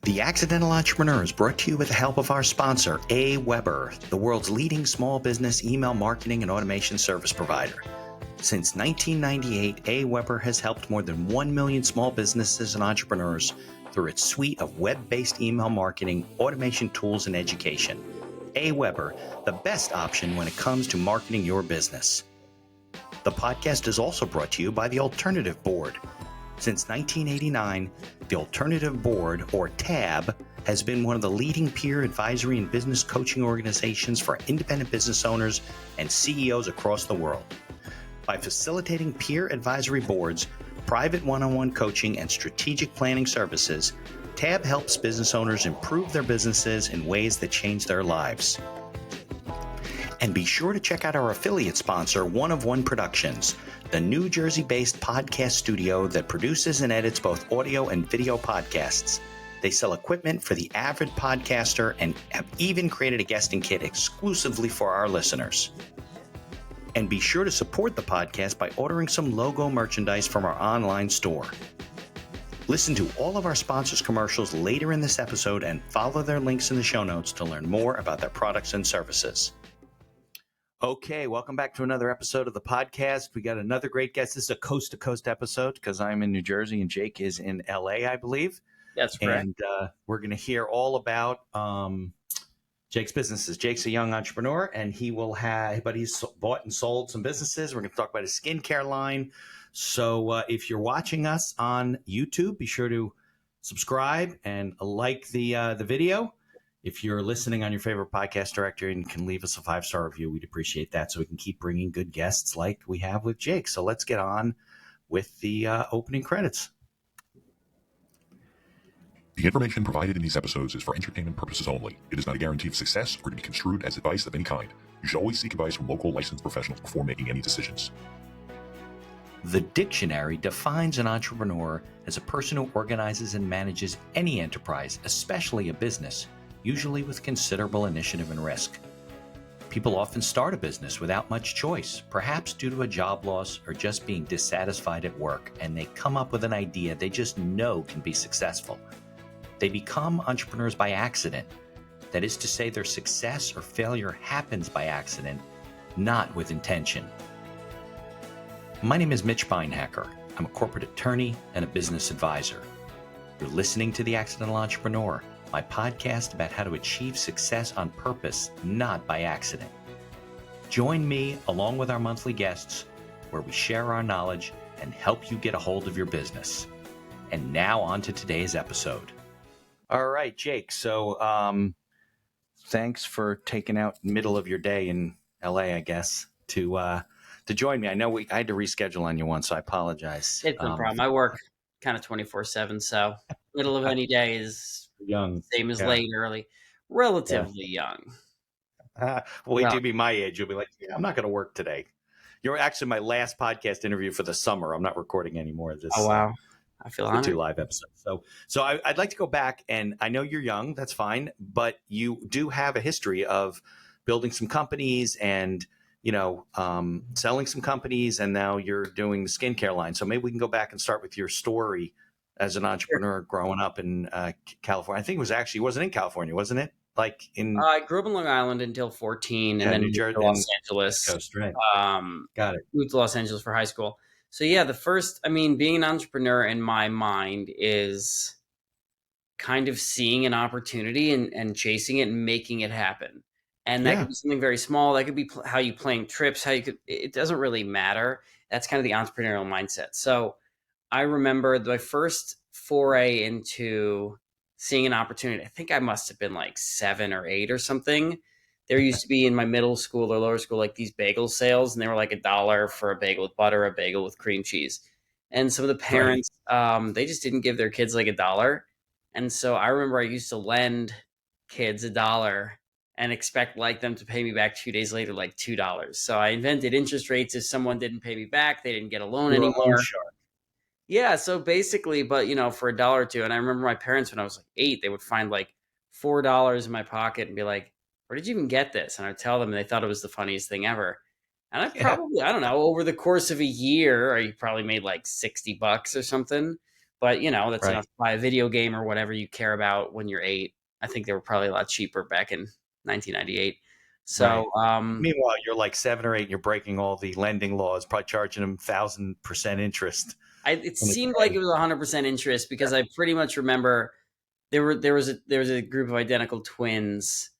The Accidental Entrepreneur is brought to you with the help of our sponsor, AWeber, the world's leading small business email marketing and automation service provider. Since 1998, AWeber has helped more than 1 million small businesses and entrepreneurs through its suite of web-based email marketing, automation tools, and education. AWeber, the best option when it comes to marketing your business. The podcast is also brought to you by the Alternative Board. Since 1989, the Alternative Board, or TAB, has been one of the leading peer advisory and business coaching organizations for independent business owners and CEOs across the world. By facilitating peer advisory boards, private one-on-one coaching, and strategic planning services, TAB helps business owners improve their businesses in ways that change their lives. And be sure to check out our affiliate sponsor, One of One Productions, the New Jersey-based podcast studio that produces and edits both audio and video podcasts. They sell equipment for the avid podcaster and have even created a guesting kit exclusively for our listeners. And be sure to support the podcast by ordering some logo merchandise from our online store. Listen to all of our sponsors' commercials later in this episode and follow their links in the show notes to learn more about their products and services. Okay, welcome back to another episode of the podcast. We got another great guest. This is a coast-to-coast episode because I'm in New Jersey and Jake is in LA, I believe. That's correct. And we're going to hear all about Jake's businesses. Jake's a young entrepreneur, and he's bought and sold some businesses. We're going to talk about his skincare line. So if you're watching us on YouTube, be sure to subscribe and like the video. If you're listening on your favorite podcast directory and can leave us a 5-star review, we'd appreciate that so we can keep bringing good guests like we have with Jake. So let's get on with the opening credits. The information provided in these episodes is for entertainment purposes only. It is not a guarantee of success or to be construed as advice of any kind. You should always seek advice from local licensed professionals before making any decisions. The dictionary defines an entrepreneur as a person who organizes and manages any enterprise, especially a business, usually with considerable initiative and risk. People often start a business without much choice, perhaps due to a job loss or just being dissatisfied at work, and they come up with an idea they just know can be successful. They become entrepreneurs by accident. That is to say, their success or failure happens by accident, not with intention. My name is Mitch Beinhacker. I'm a corporate attorney and a business advisor. You're listening to The Accidental Entrepreneur, my podcast about how to achieve success on purpose, not by accident. Join me along with our monthly guests, where we share our knowledge and help you get a hold of your business. And now on to today's episode. All right, Jake. So thanks for taking out middle of your day in LA, I guess, to join me. I know I had to reschedule on you once, so I apologize. It's no problem. I work kind of 24/7, so middle of any day is young, same as late, early, relatively young. Wait till you be my age. You'll be like, yeah, I'm not going to work today. You're actually my last podcast interview for the summer. I'm not recording anymore. Oh, wow. I feel honored. 2 live episodes. So I'd like to go back, and I know you're young. That's fine. But you do have a history of building some companies and, selling some companies, and now you're doing the skincare line. So maybe we can go back and start with your story as an entrepreneur growing up in California. I think it wasn't in California, wasn't it? I grew up in Long Island until 14, and then New Jersey, moved to Los Angeles. Coast, right. Got it. Moved to Los Angeles for high school. So yeah, being an entrepreneur in my mind is kind of seeing an opportunity and chasing it and making it happen. And that could be something very small. That could be how you plan trips, it doesn't really matter. That's kind of the entrepreneurial mindset. So I remember my first foray into seeing an opportunity. I think I must have been like 7 or 8 or something. There used to be in my middle school or lower school, like these bagel sales, and they were like $1 for a bagel with butter, a bagel with cream cheese. And some of the parents, they just didn't give their kids like $1. And so I remember I used to lend kids $1 and expect them to pay me back 2 days later, like $2. So I invented interest rates. If someone didn't pay me back, they didn't get a loan anymore. Yeah. So basically, but for $1 or $2. And I remember my parents, when I was like 8, they would find like $4 in my pocket and be like, where did you even get this? And I'd tell them, and they thought it was the funniest thing ever. And I probably, I don't know, over the course of a year, I probably made like $60 or something but that's Right. enough to buy a video game or whatever you care about when you're 8. I think they were probably a lot cheaper back in 1998. Right. So, Meanwhile, you're like 7 or 8, and you're breaking all the lending laws, probably charging them 1,000% interest it in a seemed like day. it was 100% interest because I pretty much remember there was a group of identical twins,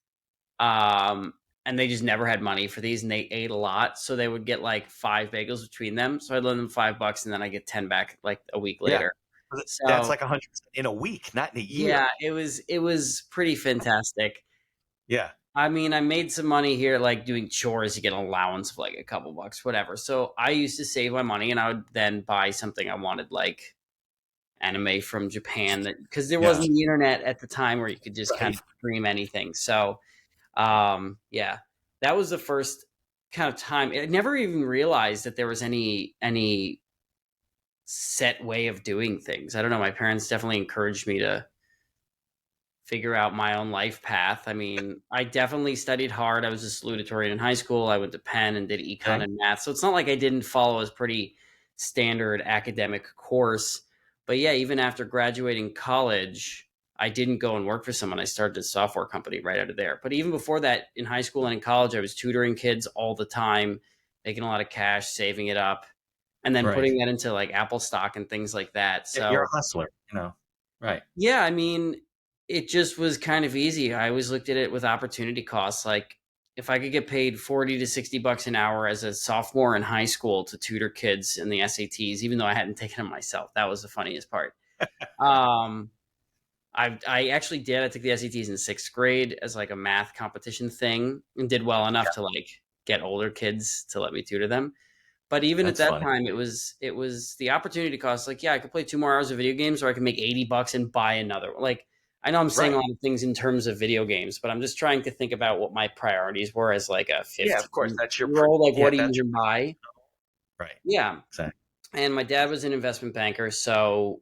and they just never had money for these, and they ate a lot, so they would get like 5 bagels between them. So I'd lend them $5, and then I get 10 back like a week Yeah. later. That's So like 100% in a week, not in a year. yeah, it was pretty fantastic. Yeah. I mean, I made some money here, like doing chores. You get an allowance of like a couple bucks, whatever. So I used to save my money, and I would then buy something I wanted, like anime from Japan, that because there Yeah. wasn't the internet at the time where you could just kind Right. of stream anything. So, yeah, that was the first kind of time. I never even realized that there was any set way of doing things. I don't know. My parents definitely encouraged me to figure out my own life path. I mean, I definitely studied hard. I was a salutatorian in high school. I went to Penn and did econ Okay. and math. So it's not like I didn't follow a pretty standard academic course. But yeah, even after graduating college, I didn't go and work for someone. I started a software company right out of there. But even before that, in high school and in college, I was tutoring kids all the time, making a lot of cash, saving it up, and then Right. putting that into like Apple stock and things like that. Yeah, you're a So hustler. Right. yeah, I mean, it just was kind of easy. I always looked at it with opportunity costs. Like, if I could get paid 40 to 60 bucks an hour as a sophomore in high school to tutor kids in the SATs, even though I hadn't taken them myself, that was the funniest part. Um, I actually did. I took the SATs in 6th grade as like a math competition thing and did well enough to like get older kids to let me tutor them. But even at That's that funny. time, it was the opportunity cost. Like, yeah, I could play 2 more hours of video games, or I could make 80 bucks and buy another one. Like, I know I'm saying a Right. lot of things in terms of video games, but I'm just trying to think about what my priorities were as like a Yeah, of course. 15 That's your year old. Like, yeah, what do you that's even buy? right. Yeah, Exactly. and my dad was an investment banker, so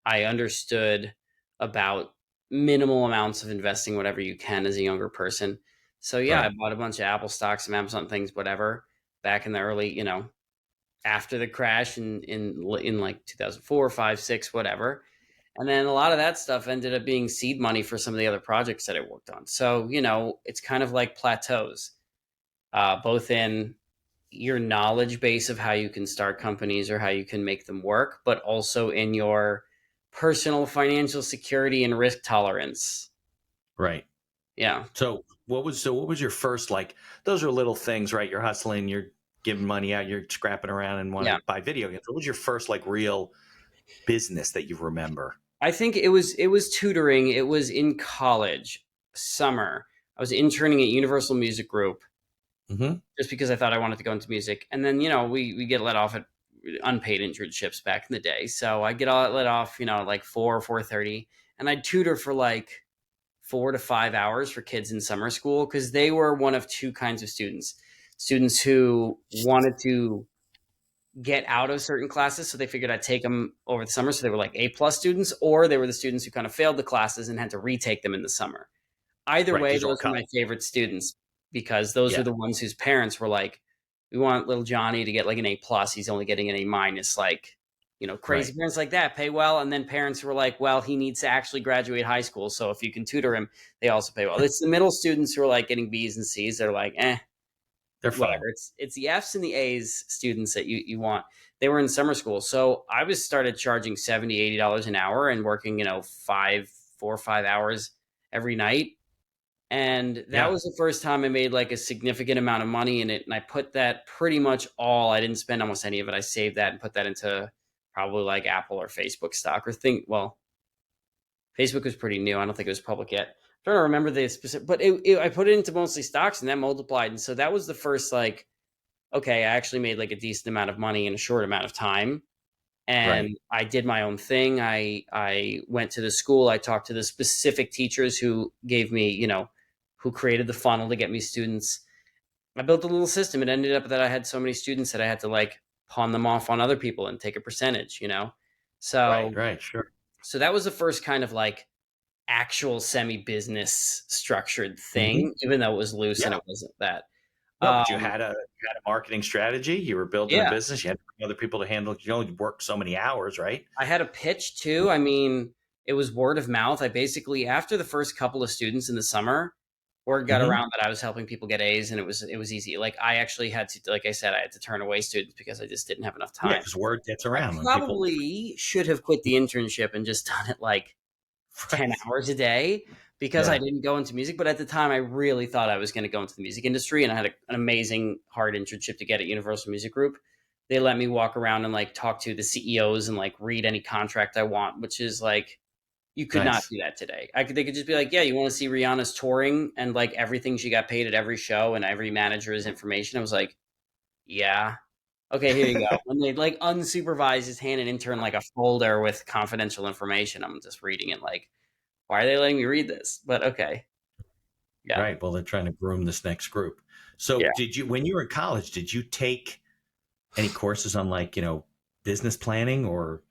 I understood about minimal amounts of investing, whatever you can as a younger person. So yeah, I Right. bought a bunch of Apple stocks, some Amazon things, whatever, back in the early, after the crash in like 2004, 5, 6, whatever. And then a lot of that stuff ended up being seed money for some of the other projects that I worked on. So, it's kind of like plateaus, both in your knowledge base of how you can start companies or how you can make them work, but also in your personal financial security and risk tolerance. Right. Yeah. So what was your first, like, those are little things, right? You're hustling, you're giving money out, you're scrapping around and want Yeah. to buy video games. What was your first like real business that you remember? I think it was tutoring. It was in college, summer. I was interning at Universal Music Group Mm-hmm. just because I thought I wanted to go into music. And then, we get let off at unpaid internships back in the day. So I get all let off, at like 4:30, and I'd tutor for like 4 to 5 hours for kids in summer school because they were one of two kinds of students who wanted to get out of certain classes, so they figured I'd take them over the summer, so they were like A+ students, or they were the students who kind of failed the classes and had to retake them in the summer. Either Right. way, These are all those were college. my favorite students because those were Yeah. the ones whose parents were like, we want little Johnny to get like an A+. He's only getting an A-. Like, crazy Right. parents like that pay well. And then parents were like, well, he needs to actually graduate high school. So if you can tutor him, they also pay well. It's the middle students who are like getting B's and C's. They're like, They're fine. whatever. It's the F's and the A's students that you want. They were in summer school. So I was started charging $70, $80 an hour and working, 4 or 5 hours every night. And that Yeah. was the first time I made like a significant amount of money in it. And I put that pretty much all, I didn't spend almost any of it. I saved that and put that into probably like Apple or Facebook stock or well, Facebook was pretty new. I don't think it was public yet. I'm trying to remember the specific, but I put it into mostly stocks and that multiplied. And so that was the first like, okay, I actually made like a decent amount of money in a short amount of time. And Right. I did my own thing. I went to the school. I talked to the specific teachers who gave me, who created the funnel to get me students. I built a little system. It ended up that I had so many students that I had to like pawn them off on other people and take a percentage. Right. So Right. Sure. so that was the first kind of like actual semi business structured Mm-hmm. thing, even though it was loose and Yeah. it wasn't that. No, but you Um, had a marketing strategy. You were building a yeah, business. You had to bring other people to handle. You only work so many hours, right? I had a pitch too. I mean, it was word of mouth. I basically, after the first couple of students in the summer, word got Hmm. around that I was helping people get A's, and it was easy. Like I actually had to, like I said, I had to turn away students because I just didn't have enough Yeah, time. because word gets I around when people. probably should have quit the internship and just done it like 10 Right. hours a day because I Yeah. didn't go into music. But at the time, I really thought I was going to go into the music industry. And I had an amazing hard internship to get at Universal Music Group. They let me walk around and like talk to the CEOs and like read any contract I want, which is like, you could not Nice. do that today. They could just be like, yeah, you want to see Rihanna's touring and like everything she got paid at every show and every manager's information. I was like, yeah. Okay, here you go. When they like unsupervised just hand an intern like a folder with confidential information, I'm just reading it like, why are they letting me read this? But okay. Yeah. Right. Well, they're trying to groom this next group. So, Yeah. did you, when you were in college, did you take any courses on like, business planning or,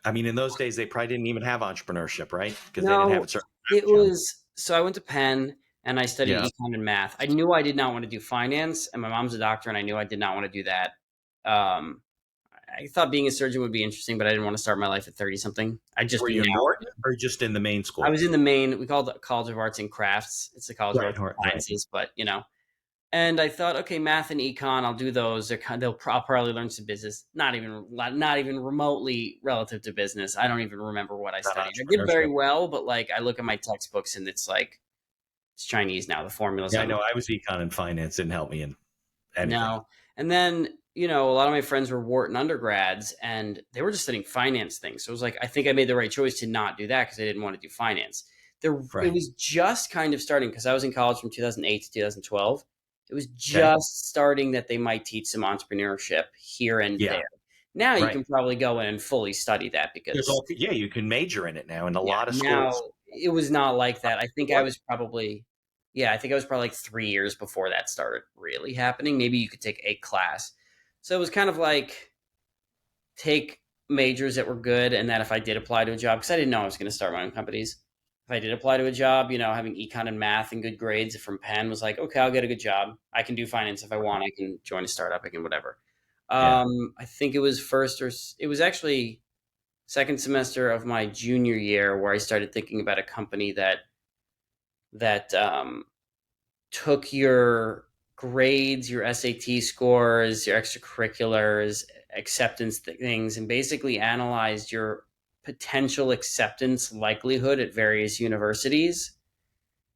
I mean, in those days, they probably didn't even have entrepreneurship, right? Because they didn't have No, it certain. it was so I went to Penn and I studied Yeah. econ and math. I knew I did not want to do finance, and my mom's a doctor, and I knew I did not want to do that. Um, I thought being a surgeon would be interesting, but I didn't want to start my life at 30 something. I'd just Were be you in now. Norton or just in the main I school? was in the main, we called it College of Arts and Crafts. It's the College of Right. Arts and Right. Sciences, but and I thought, okay, math and econ, I'll do those. I'll probably learn some business. Not even remotely relative to business. I don't even remember what I Not studied. I did very entrepreneurship. well, but like I look at my textbooks and it's like it's Chinese now. The formulas Yeah, I don't. know. I was econ and finance. Didn't help me in anything. No. And then, a lot of my friends were Wharton undergrads and they were just studying finance things. So it was like, I think I made the right choice to not do that because I didn't want to do finance. It Right. was just kind of starting because I was in college from 2008 to 2012. It was Okay. just starting that they might teach some entrepreneurship here and Yeah. there. Now you Right. can probably go in and fully study that There's because, all. Yeah, you can major in it now in a yeah, lot of now schools. it was not like that. What? I think I was probably like 3 years before that started really happening. Maybe you could take a class. So it was kind of like take majors that were good, and that if I did apply to a job, because I didn't know I was going to start my own companies. If I did apply to a job, having econ and math and good grades from Penn was like, okay, I'll get a good job. I can do finance if I want. I can join a startup. I can whatever. Yeah. I think it was it was actually second semester of my junior year where I started thinking about a company that took your grades, your SAT scores, your extracurriculars, acceptance things, and basically analyzed your potential acceptance likelihood at various universities.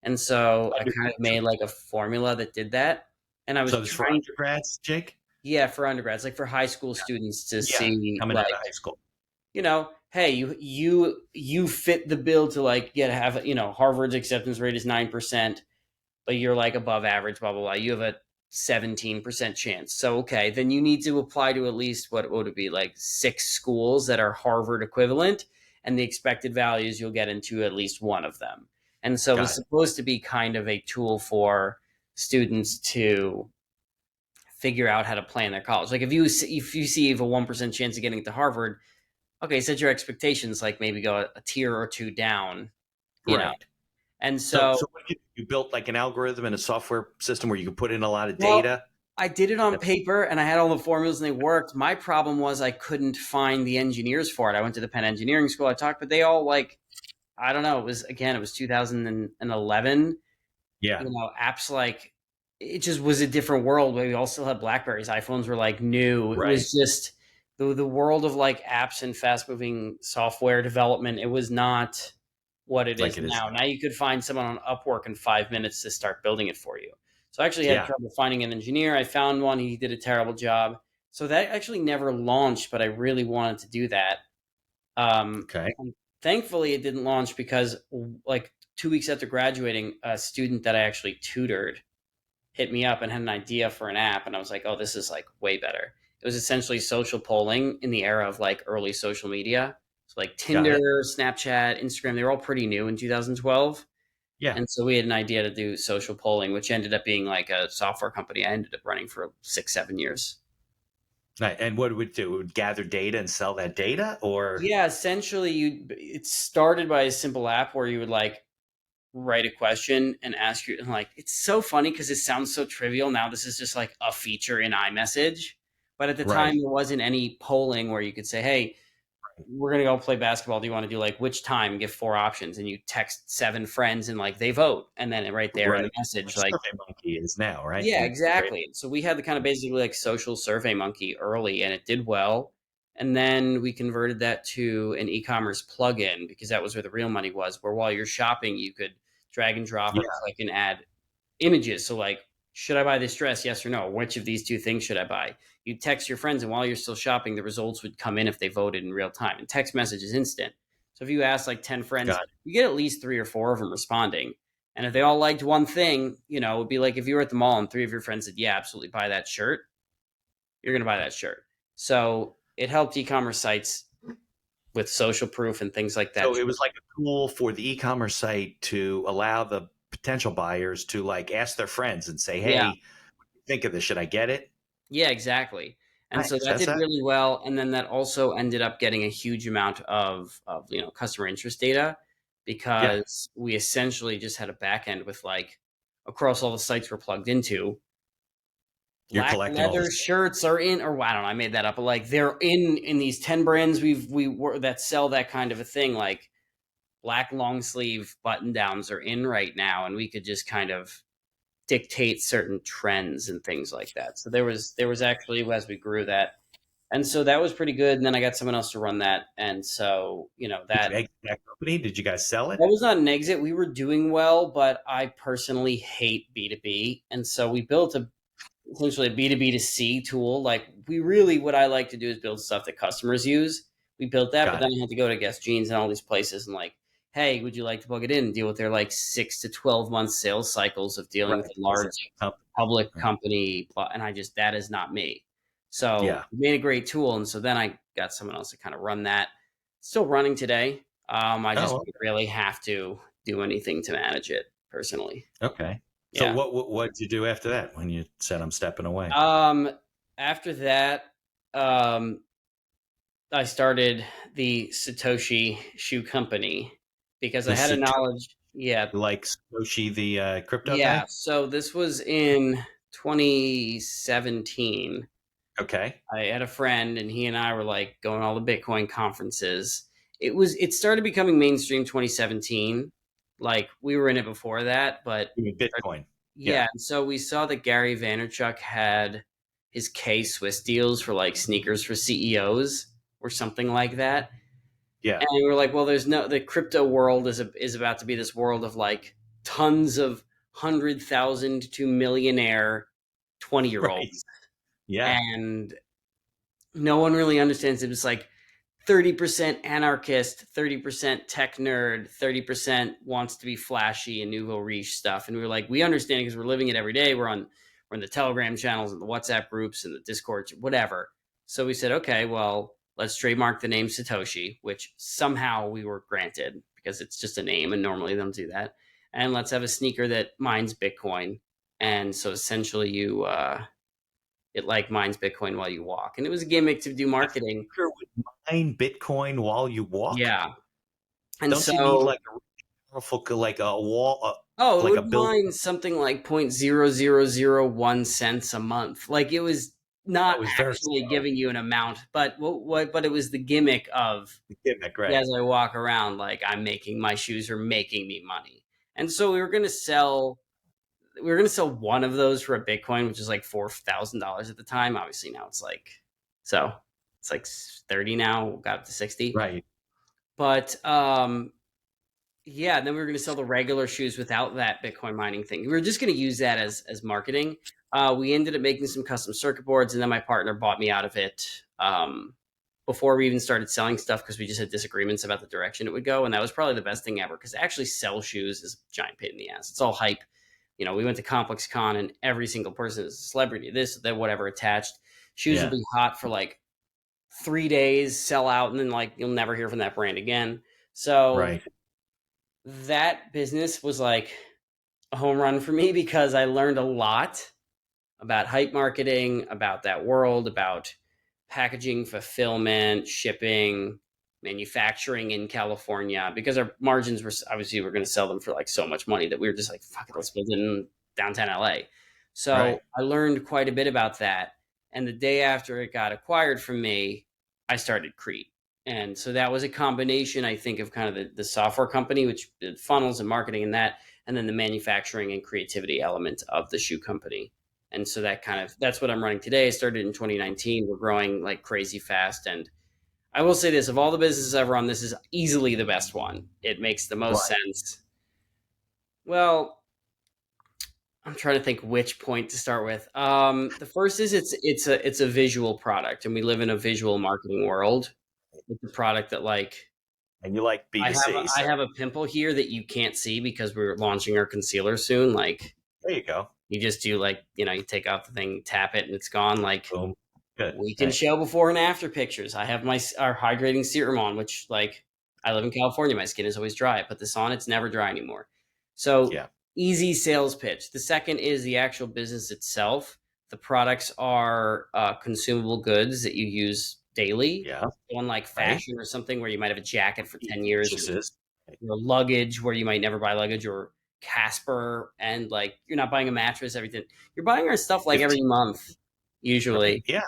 And so I kind of made like a formula that did that. And I was So this for trying, undergrads, Jake? yeah, for undergrads, like for high school students to Yeah. see, Coming out like, of high school. hey, you fit the bill to like have Harvard's acceptance rate is 9%, but you're like above average, blah blah blah. You have a 17% chance. So okay, then you need to apply to at least what would it be like 6 schools that are Harvard equivalent, and the expected values you'll get into at least one of them. And so it was Got it. supposed to be kind of a tool for students to figure out how to plan their college. Like if you have a 1% chance of getting to Harvard, okay, set your expectations like maybe go a tier or two down, you know. Right. And So, so, so what you built like an algorithm and a software system where you could put in a lot of well, data. I did it on paper and I had all the formulas and they worked. My problem was I couldn't find the engineers for it. I went to the Penn Engineering School. I talked, but they all like, I don't know. It was 2011. Yeah. Apps like it just was a different world. We all still had Blackberries. iPhones were like new. It Right. was just the world of like apps and fast moving software development. It was not what it Like is it is now. now. Now you could find someone on Upwork in 5 minutes to start building it for you. So I actually had Yeah. trouble finding an engineer. I found one. He did a terrible job. So that actually never launched, but I really wanted to do that. Okay. And thankfully, it didn't launch because, like 2 weeks after graduating, a student that I actually tutored hit me up and had an idea for an app, and I was like, "Oh, this is like way better." It was essentially social polling in the era of like early social media, so like Got Tinder, it. Snapchat, Instagram. They were all pretty new in 2012, Yeah. and so we had an idea to do social polling, which ended up being like a software company I ended up running for 6, 7 years. Right. And what it would do? It would gather data and sell that data, or Yeah, essentially, it started by a simple app where you would like write a question and ask you, and like, it's so funny because it sounds so trivial now. This is just like a feature in iMessage, but at the time Right. there wasn't any polling where you could say, hey, we're going to go play basketball. Do you want to do like which time? Give 4 options, and you text 7 friends and like they vote. And then right there in the Right. message, Which like, SurveyMonkey is now, right? yeah, You create. exactly. So we had the kind of basically like social survey monkey early, and it did well. And then we converted that to an e-commerce plugin because that was where the real money was, where while you're shopping, you could drag and drop or Yeah. click and add images. So like, should I buy this dress? Yes or no? Which of these 2 things should I buy? You text your friends, and while you're still shopping, the results would come in if they voted in real time. And text message is instant. So if you ask like 10 friends, Got it. you get at least 3 or 4 of them responding. And if they all liked one thing, you know, it would be like if you were at the mall and 3 of your friends said, yeah, absolutely buy that shirt, you're going to buy that shirt. So it helped e-commerce sites with social proof and things like that. So it was like a tool for the e-commerce site to allow the potential buyers to like ask their friends and say, Yeah. "Hey, think of this. Should I get it?" Yeah, exactly. And so Nice. that That's did that. really well. And then that also ended up getting a huge amount of customer interest data Yeah. because we essentially just had a back end with like across all the sites we're plugged into. You're Black collecting all leather this. shirts are in, or I don't know, I made that up, but like they're in these 10 brands we were that sell that kind of a thing. Like black long sleeve button downs are in right now, and we could just kind of dictate certain trends and things like that. So there was actually as we grew that, and so that was pretty good. And then I got someone else to run that, and so Did you that exit that company? Did you guys sell it? that was not an exit. We were doing well, but I personally hate B2B, and so we built essentially a B2B to C tool. Like what I like to do is build stuff that customers use. We built that, but Got then it. I had to go to Guess Jeans and all these places and like, hey, would you like to plug it in and deal with their like 6 to 12 month sales cycles of dealing with Right. a Because it's large a company. public Right. company? And that is not me. So Yeah. we made a great tool. And so then I got someone else to kind of run that. Still running today. I just Oh, don't really have to do anything to manage it personally. okay. So Yeah. what did you do after that when you said I'm stepping away? Um, After that, um, I started the Satoshi Shoe Company because The I had a Satoshi, knowledge. Yeah, like Satoshi, the crypto yeah. guy? So this was in 2017. Okay. I had a friend, and he and I were like going to all the Bitcoin conferences. It started becoming mainstream 2017. Like we were in it before that, but You mean Bitcoin? yeah. Yeah. And so we saw that Gary Vaynerchuk had his K Swiss deals for like sneakers for CEOs or something like that. Yeah. And we were like, well, the crypto world is about to be this world of like tons of 100,000 to millionaire 20-year Right. olds. Yeah. And no one really understands it. It's like 30% anarchist, 30% tech nerd, 30% wants to be flashy and nouveau riche stuff. And we were like, we understand because we're living it every day. We're in the Telegram channels and the WhatsApp groups and the Discord, whatever. So we said, okay, well, let's trademark the name Satoshi, which somehow we were granted because it's just a name and normally they don't do that. And let's have a sneaker that mines Bitcoin. And so essentially it like mines Bitcoin while you walk. And it was a gimmick to do A marketing. sneaker would mine Bitcoin while you walk? Yeah. And Don't you need so, like a really powerful, like a wall, oh, it like a would build? mine something like 0.0001 cents a month. Like it was Oh, not it was very actually slow. giving you an amount, but but it was the gimmick of The gimmick, right? as I walk around, like my shoes are making me money. And so we were gonna sell one of those for a Bitcoin, which is like $4,000 at the time. Obviously now it's like 30 now, got up to 60. Right. But yeah, then we were going to sell the regular shoes without that Bitcoin mining thing. We were just going to use that as marketing. We ended up making some custom circuit boards, and then my partner bought me out of it before we even started selling stuff because we just had disagreements about the direction it would go. And that was probably the best thing ever because actually sell shoes is a giant pain in the ass. It's all hype. We went to Complex Con, and every single person is a celebrity, this, that, whatever attached. Shoes will Yeah. be hot for like 3 days, sell out, and then like you'll never hear from that brand again. So Right. that business was like a home run for me because I learned a lot about hype marketing, about that world, about packaging, fulfillment, shipping, manufacturing in California, because our margins were obviously we're going to sell them for like so much money that we were just like, fuck it, let's build it in downtown LA. So Right. I learned quite a bit about that. And the day after it got acquired from me, I started Krete. And so that was a combination, I think, of kind of the software company, which did funnels and marketing and that, and then the manufacturing and creativity element of the shoe company. And so that's what I'm running today. I started in 2019. We're growing like crazy fast. And I will say this, of all the businesses I've run, this is easily the best one. It makes the most sense. Well, I'm trying to think which point to start with. The first is it's a visual product, and we live in a visual marketing world. It's a product that like And you like B2C. I have a pimple here that you can't see because we're launching our concealer soon. Like there you go. you just do like, you take out the thing, tap it, and it's gone. Like Boom. Good. we can show before and after pictures. I have our hydrating serum on, which like I live in California. My skin is always dry. I put this on, it's never dry anymore. So Yeah. easy sales pitch. The second is the actual business itself. The products are consumable goods that you use daily. Yeah. Unlike fashion or something where you might have a jacket for 10 years. Your luggage where you might never buy luggage, or Casper, and like you're not buying a mattress, everything. You're buying our stuff like every month, usually. Yeah.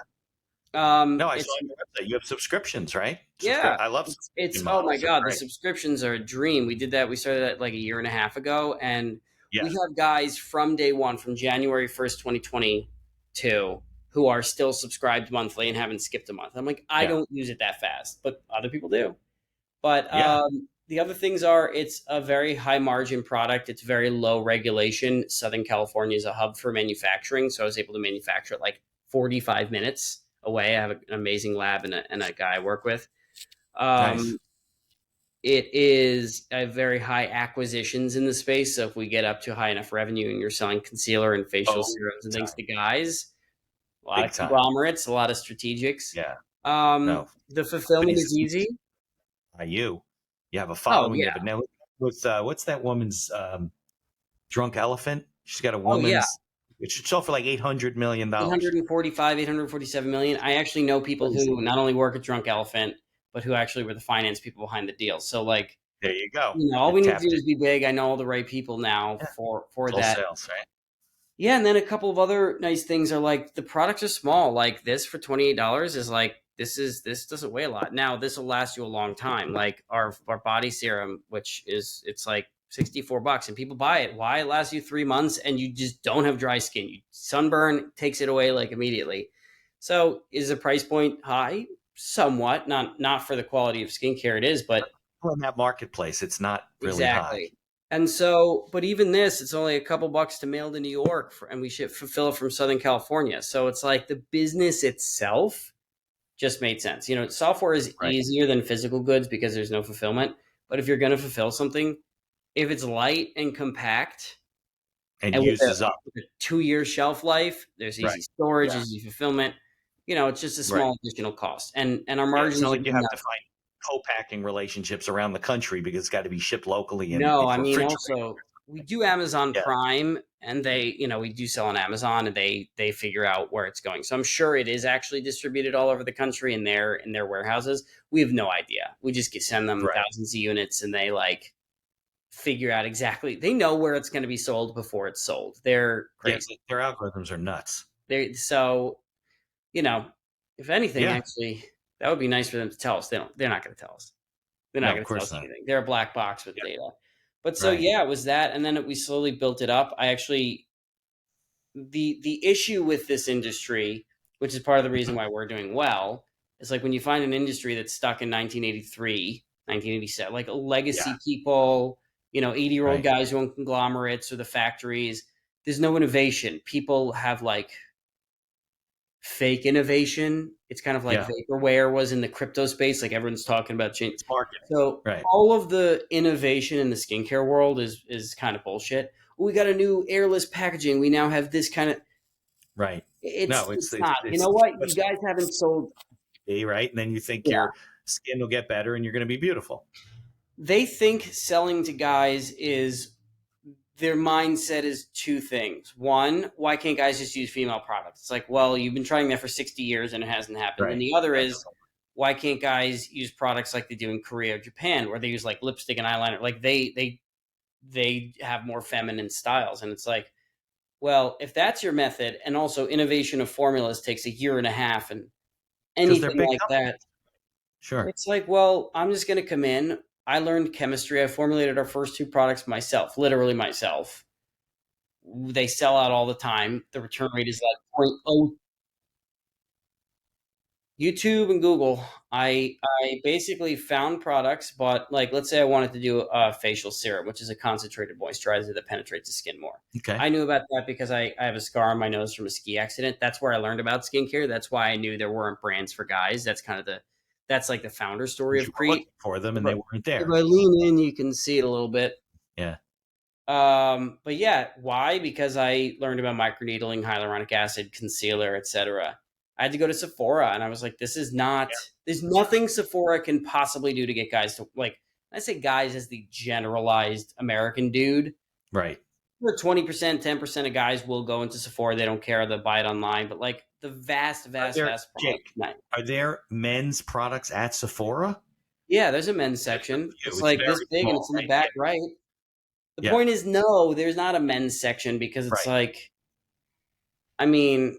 No, I saw on your website. You have subscriptions, right? Yeah. I love it's oh my God, the subscriptions are a dream. We did that. We started that like a year and a half ago. And we have guys from day one, from January 1st, 2022, who are still subscribed monthly and haven't skipped a month. I'm like, I don't use it that fast, but other people do. But the other things are, it's a very high margin product. It's very low regulation. Southern California is a hub for manufacturing. So I was able to manufacture it like 45 minutes away. I have an amazing lab and a guy I work with. Nice. It is a very high acquisitions in the space. So if we get up to high enough revenue and you're selling concealer and facial serums and things to guys, a lot of conglomerates, a lot of strategics. Yeah. The fulfillment is easy. You have a following. Yeah. But now with what's that woman's drunk elephant? She's got a woman's. It should sell for like $800 million. 847 million. I actually know people who not only work at Drunk Elephant, but who actually were the finance people behind the deal. So like, there you go. All we need to do is be big. I know all the right people now for that. Sales, right? Yeah, and then a couple of other nice things are like the products are small. Like this for $28 is like this doesn't weigh a lot. Now this will last you a long time. Like our body serum, which it's like $64, and people buy it. Why? It lasts you 3 months, and you just don't have dry skin. You sunburn takes it away like immediately. So is the price point high? Somewhat, not for the quality of skincare it is, but in that marketplace, it's not really high. And so, but even this, it's only a couple bucks to mail to New York, and we fulfill it from Southern California. So it's like the business itself just made sense. Software is easier than physical goods because there's no fulfillment. But if you're going to fulfill something, if it's light and compact and uses up with a 2-year shelf life, there's easy storage, easy fulfillment. It's just a small additional cost. And our margins. It's not like you have to find co-packing relationships around the country because it's got to be shipped locally. No, I mean, also we do Amazon Prime, and they, we do sell on Amazon, and they figure out where it's going. So I'm sure it is actually distributed all over the country in their warehouses. We have no idea. We just send them thousands of units, and they like figure out exactly. They know where it's going to be sold before it's sold. They're crazy. Their algorithms are nuts. If anything, actually, that would be nice for them to tell us. They're not going to tell us. They're not going to tell us anything. They're a black box with data. But so it was that, and then we slowly built it up. I actually, the issue with this industry, which is part of the reason why we're doing well, is like when you find an industry that's stuck in 1983, 1987, like legacy people, 80-year-old guys who own conglomerates or the factories. There's no innovation. People have like fake innovation. It's kind of like vaporware was in the crypto space. Like everyone's talking about change. So all of the innovation in the skincare world is kind of bullshit. We got a new airless packaging. We now have this kind of It's not. You know what? You guys haven't sold. Right, and then you think your skin will get better and you're going to be beautiful. They think selling to guys is. Their mindset is two things. One, why can't guys just use female products? It's like, well, you've been trying that for 60 years and it hasn't happened. And the other is, why can't guys use products like they do in Korea or Japan, where they use like lipstick and eyeliner? Like they have more feminine styles. And it's like, well, if that's your method, and also innovation of formulas takes a year and a half and Because they're anything big like companies. that, Sure. it's like, well, I'm just going to come in. I learned chemistry. I formulated our first 2 products myself, literally myself. They sell out all the time. The return rate is like 0.0. YouTube and Google. I basically found products, but like let's say I wanted to do a facial serum, which is a concentrated moisturizer that penetrates the skin more. Okay. I knew about that because I have a scar on my nose from a ski accident. That's where I learned about skincare. That's why I knew there weren't brands for guys. That's like the founder story You of were looking Krete. for them and If they weren't if there. I lean in, you can see it a little bit. Yeah. But yeah, why? Because I learned about microneedling, hyaluronic acid, concealer, etc. I had to go to Sephora, and I was like, "This is not. There's nothing Sephora can possibly do to get guys to like." I say guys as the generalized American dude. Right. 20%, 10% of guys will go into Sephora. They don't care. They'll buy it online. But like the vast Jake, are there men's products at Sephora? yeah, there's a men's Just a section. few. It's It's like this very big, and small, it's in the right? back right. The Yeah. point is, no, there's not a men's section because it's Right. like, I mean,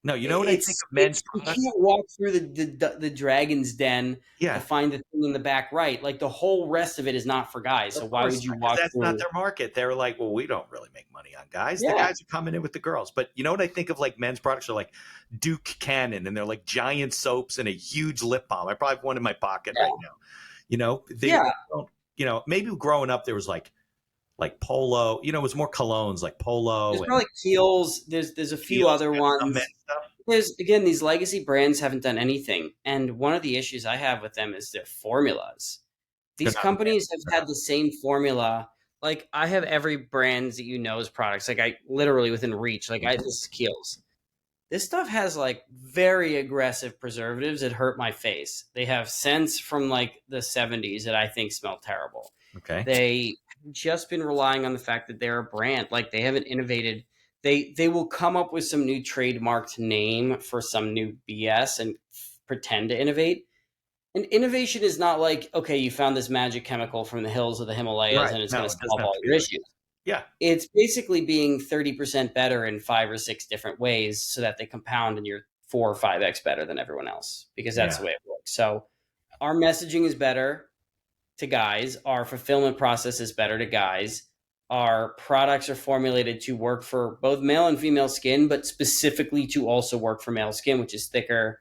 No, you know what I think of men's you products? can't walk through the dragon's den to Yeah. find the thing in the back right. Like the whole rest of it is not for guys. So Of why course, would you because walk that's not through? their market. They're like, well, we don't really make money on guys. The Yeah, guys are coming in with the girls. But you know what I think of like men's products are like Duke Cannon, and they're like giant soaps and a huge lip balm. I probably have one in my pocket right now. You know, they yeah. don't, you know, maybe growing up there was like Polo, you know, it was more colognes like There's Polo and probably Kiehl's. There's a few Kiehl's other and some men's ones. stuff. There's again these legacy brands haven't done anything, and one of the issues I have with them is their formulas. They're These not companies men's. have had the same formula. Like I have every brands that you know's products. Like I literally within reach. Like this is Kiehl's. This stuff has like very aggressive preservatives that hurt my face. They have scents from like the 70s that I think smell terrible. Okay. They have just been relying on the fact that they're a brand. Like they haven't innovated. They will come up with some new trademarked name for some new BS and pretend to innovate. And innovation is not like, okay, you found this magic chemical from the hills of the Himalayas Right. and it's No, going to it doesn't solve have all to be your like, issues. yeah. It's basically being 30% better in 5 or 6 different ways so that they compound and you're 4 or 5x better than everyone else because that's Yeah. the way it works. So our messaging is better to guys. Our fulfillment process is better to guys. Our products are formulated to work for both male and female skin, but specifically to also work for male skin, which is thicker,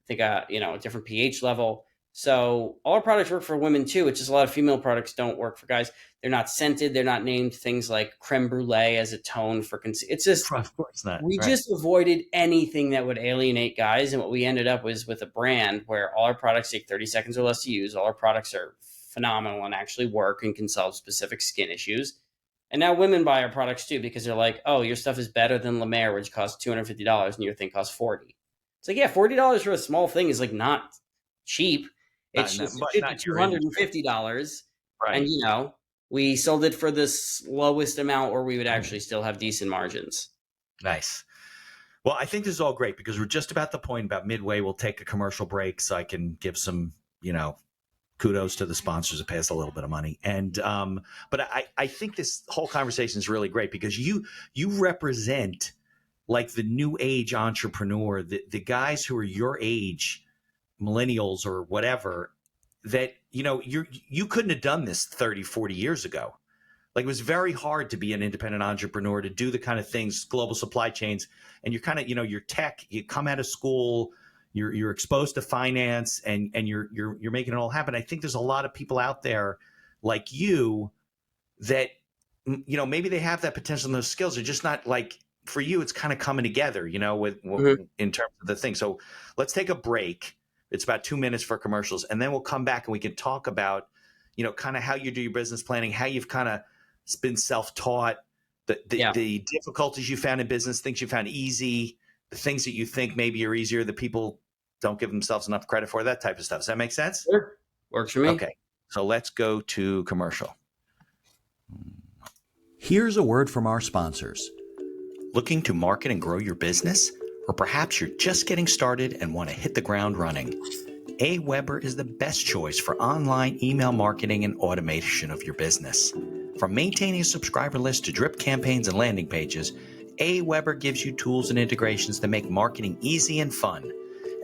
a different pH level. So all our products work for women too. It's just a lot of female products don't work for guys. They're not scented. They're not named things like creme brulee as a tone for It's just Of course not. we Right. just avoided anything that would alienate guys, and what we ended up was with a brand where all our products take 30 seconds or less to use. All our products are phenomenal and actually work and can solve specific skin issues. And now women buy our products too because they're like, "Oh, your stuff is better than La Mer, which costs $250, and your thing costs $40." It's like, yeah, $40 for a small thing is like not cheap. It's Not, just but it should be not your industry. $250. Right. And we sold it for this lowest amount where we would actually still have decent margins. Nice. Well, I think this is all great because we're just about the point about midway. We'll take a commercial break so I can give some, kudos to the sponsors that pay us a little bit of money. And but I think this whole conversation is really great because you represent like the new age entrepreneur, the guys who are your age, millennials or whatever, that you couldn't have done this 30, 40 years ago. Like it was very hard to be an independent entrepreneur, to do the kind of things, global supply chains, and you're kind of, you're tech, you come out of school, you're exposed to finance, and you're making it all happen. I think there's a lot of people out there like you that, maybe they have that potential and those skills. They're just not like, for you, it's kind of coming together, in terms of the thing. So let's take a break. It's about 2 minutes for commercials, and then we'll come back and we can talk about, kind of how you do your business planning, how you've kind of been self-taught, the difficulties you found in business, things you found easy, the things that you think maybe are easier that people don't give themselves enough credit for, that type of stuff. Does that make sense? Sure. Works for me. Okay. So let's go to commercial. Here's a word from our sponsors. Looking to market and grow your business? Or perhaps you're just getting started and want to hit the ground running? AWeber is the best choice for online email marketing and automation of your business. From maintaining a subscriber list to drip campaigns and landing pages, AWeber gives you tools and integrations that make marketing easy and fun.